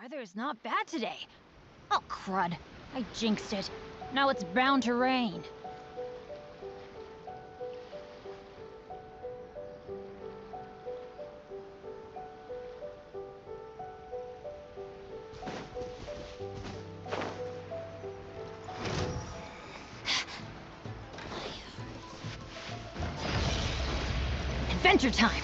Weather's not bad today. Oh, crud. I jinxed it. Now it's bound to rain. Adventure time!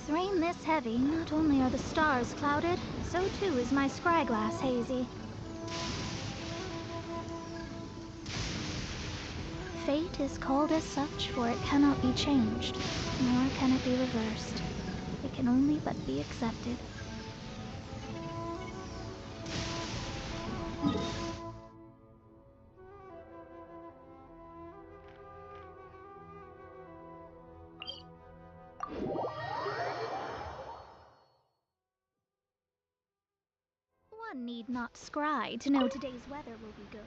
With rain this heavy, not only are the stars clouded, so too is my scryglass hazy. Fate is called as such, for it cannot be changed, nor can it be reversed. It can only but be accepted. One need not scry to know today's weather will be good.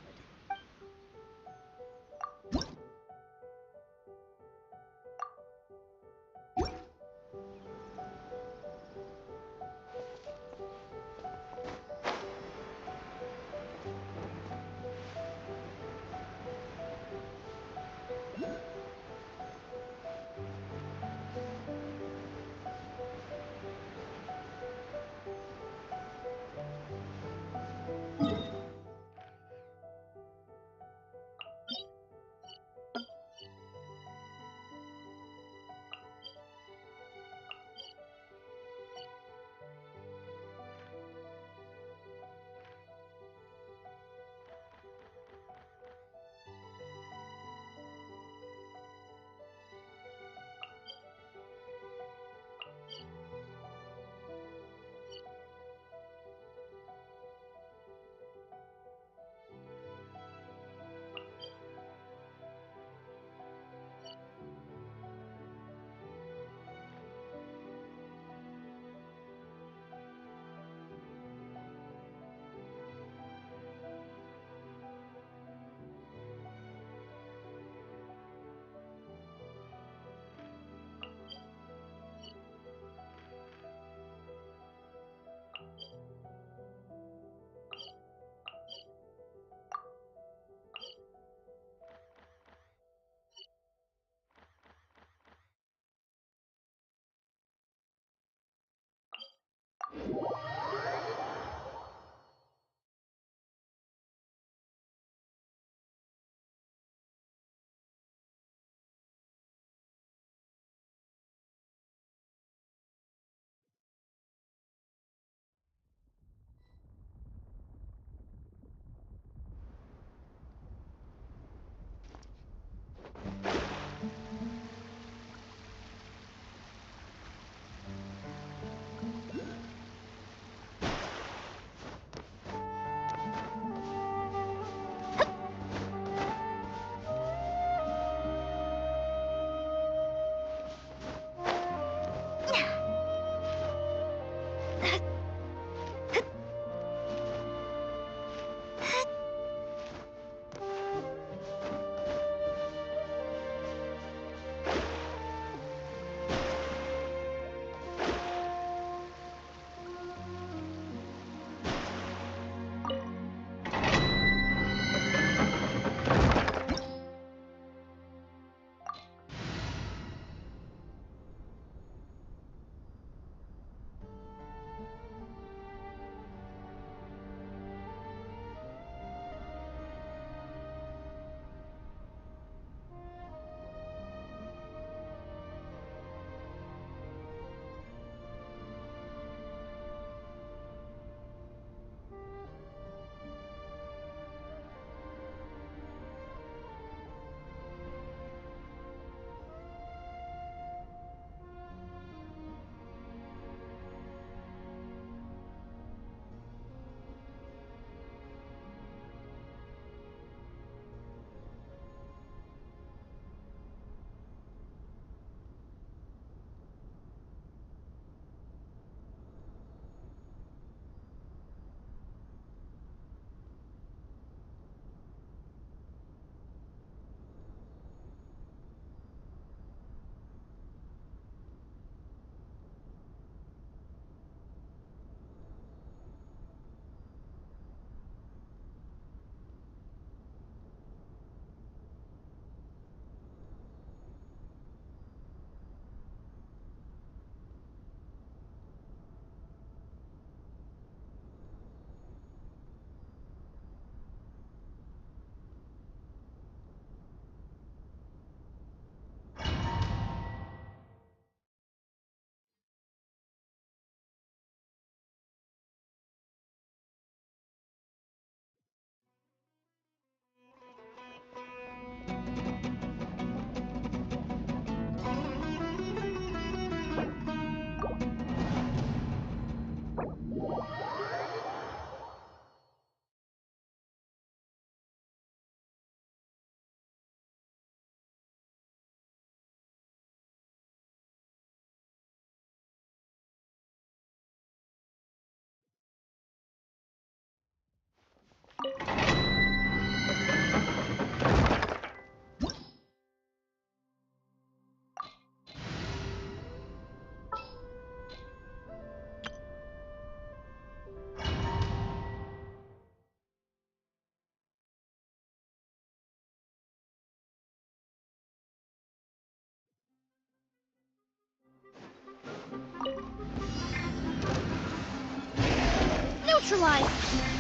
Neutralized!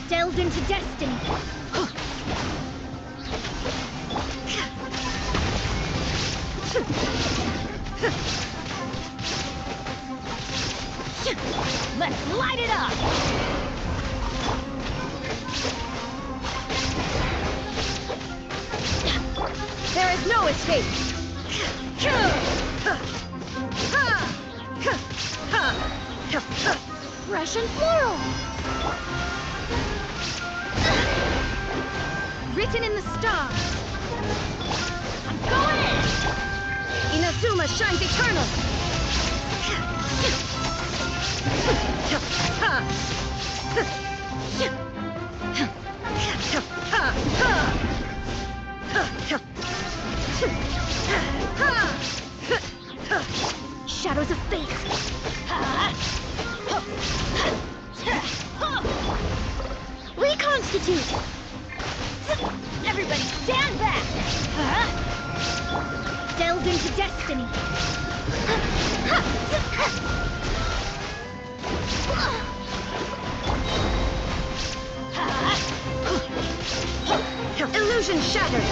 Delved into destiny! Let's light it up! There is no escape! Fresh and floral! Written in the stars! I'm going in! Inazuma shines eternal! Shadows of fate! Reconstitute! Everybody stand back! Delved into destiny! Illusion shattered!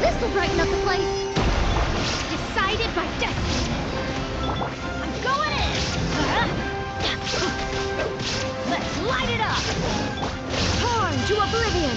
This'll brighten up the place! Decided by destiny! I'm going in! Let's light it up! Torn to oblivion!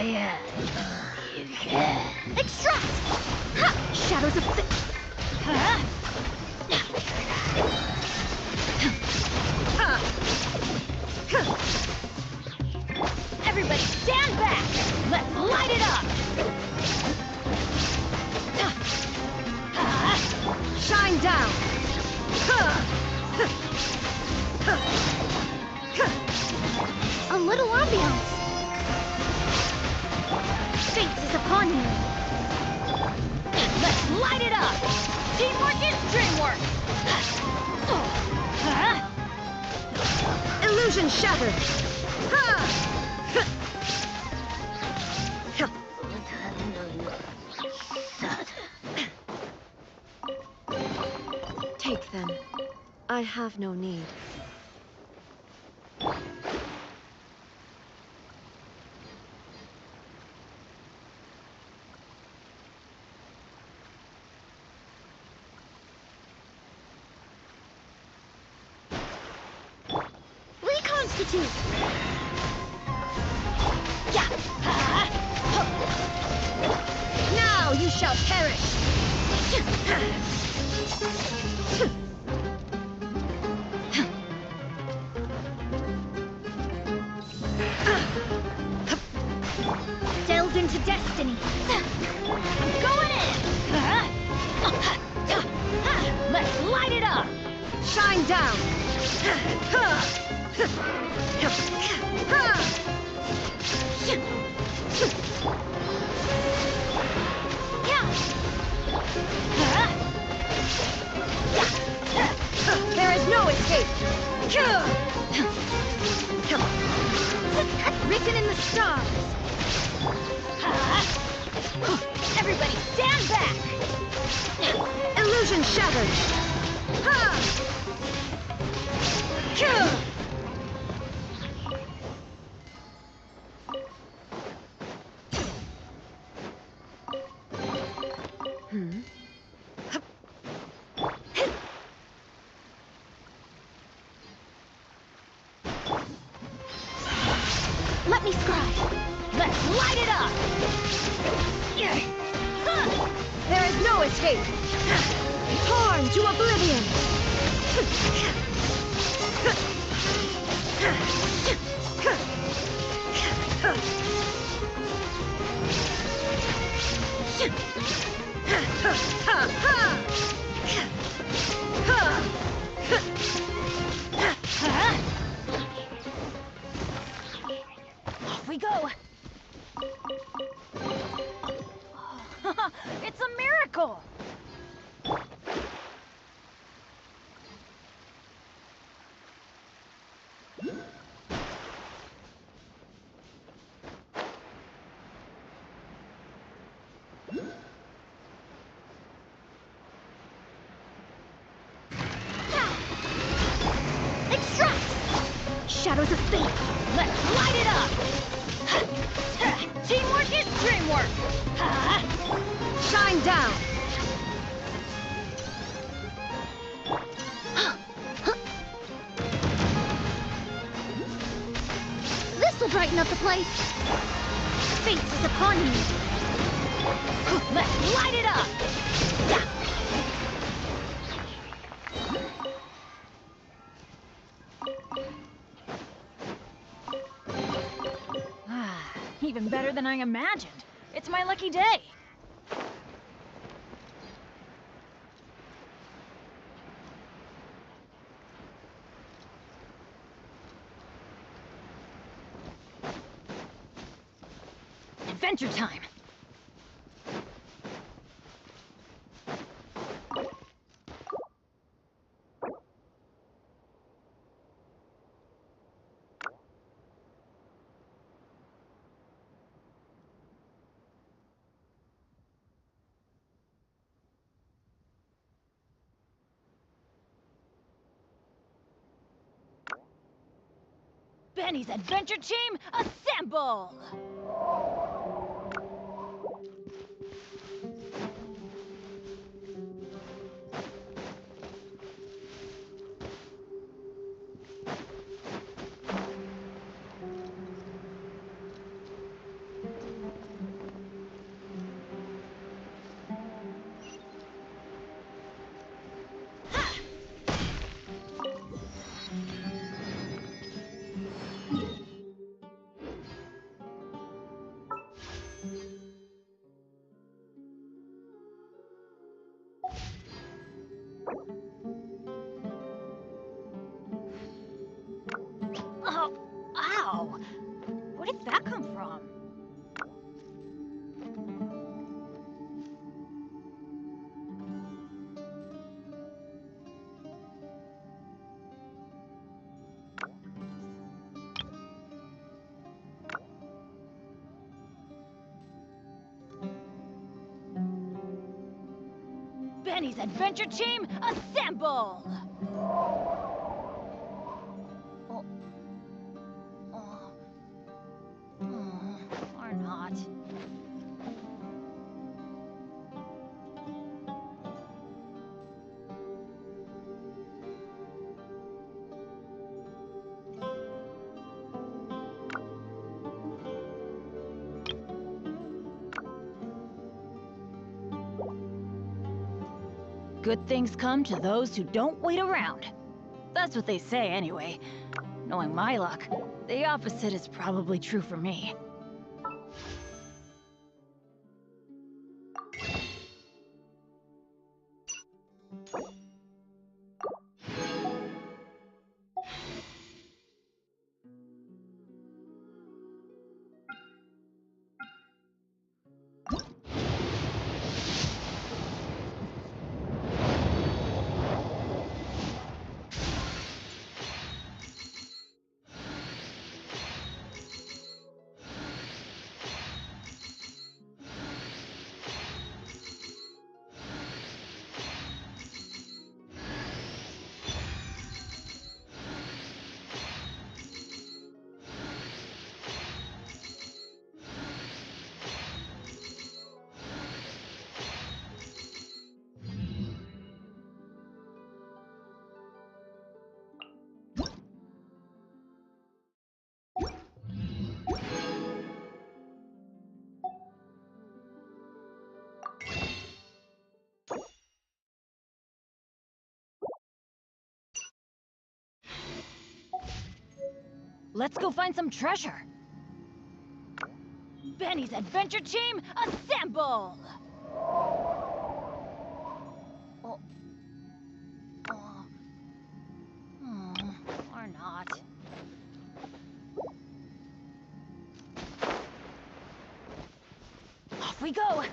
Yeah. You can. Extract! Ha! Shadows of fate! Everybody stand back! Let's light it up! Shine down! A little ambiance! Fate is upon you! Let's light it up! Teamwork is dreamwork! Illusion shattered! Take them. I have no need. too. Yeah. Now you shall perish. Delved into destiny. I'm going in. Let's light it up. Shine down. There is no escape. Written in the stars. Everybody stand back. Illusion shattered. Let me scribe. Let's light it up. There is no escape. Torn to oblivion. Off we go. It's a miracle. Extract! Shadows of fate. Let's light it up. Teamwork is dreamwork. Shine down. This will brighten up the place. Fate is upon you. Let's light it up. Even better than I imagined. It's my lucky day. Adventure time! Benny's adventure team, assemble! Oh, ow! Where did that come from? Benny's adventure team, assemble! Or not. Good things come to those who don't wait around. That's what they say anyway. Knowing my luck, the opposite is probably true for me. Let's go find some treasure. Benny's adventure team, assemble! Or not. Off we go!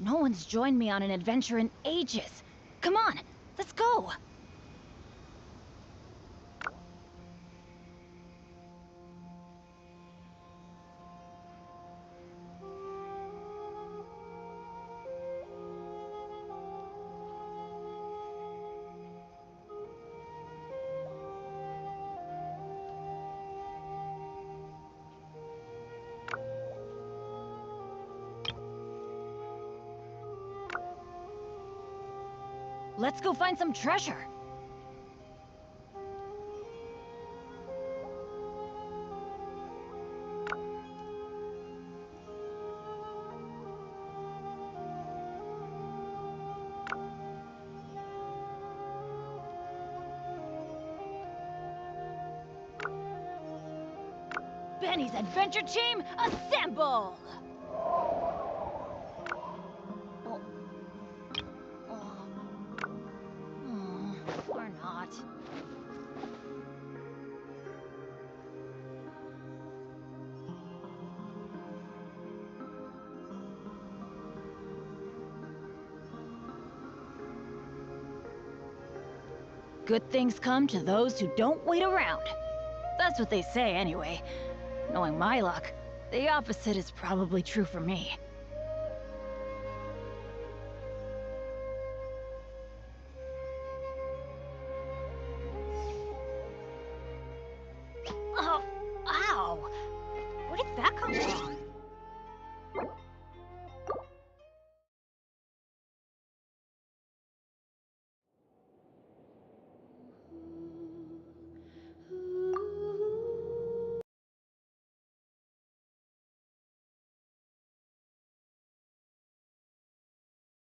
No one's joined me on an adventure in ages. Come on, let's go! Let's go find some treasure. Benny's adventure team, assemble! Or not. Good things come to those who don't wait around. That's what they say anyway. Knowing my luck, the opposite is probably true for me. Oh, ow! Where did that come from?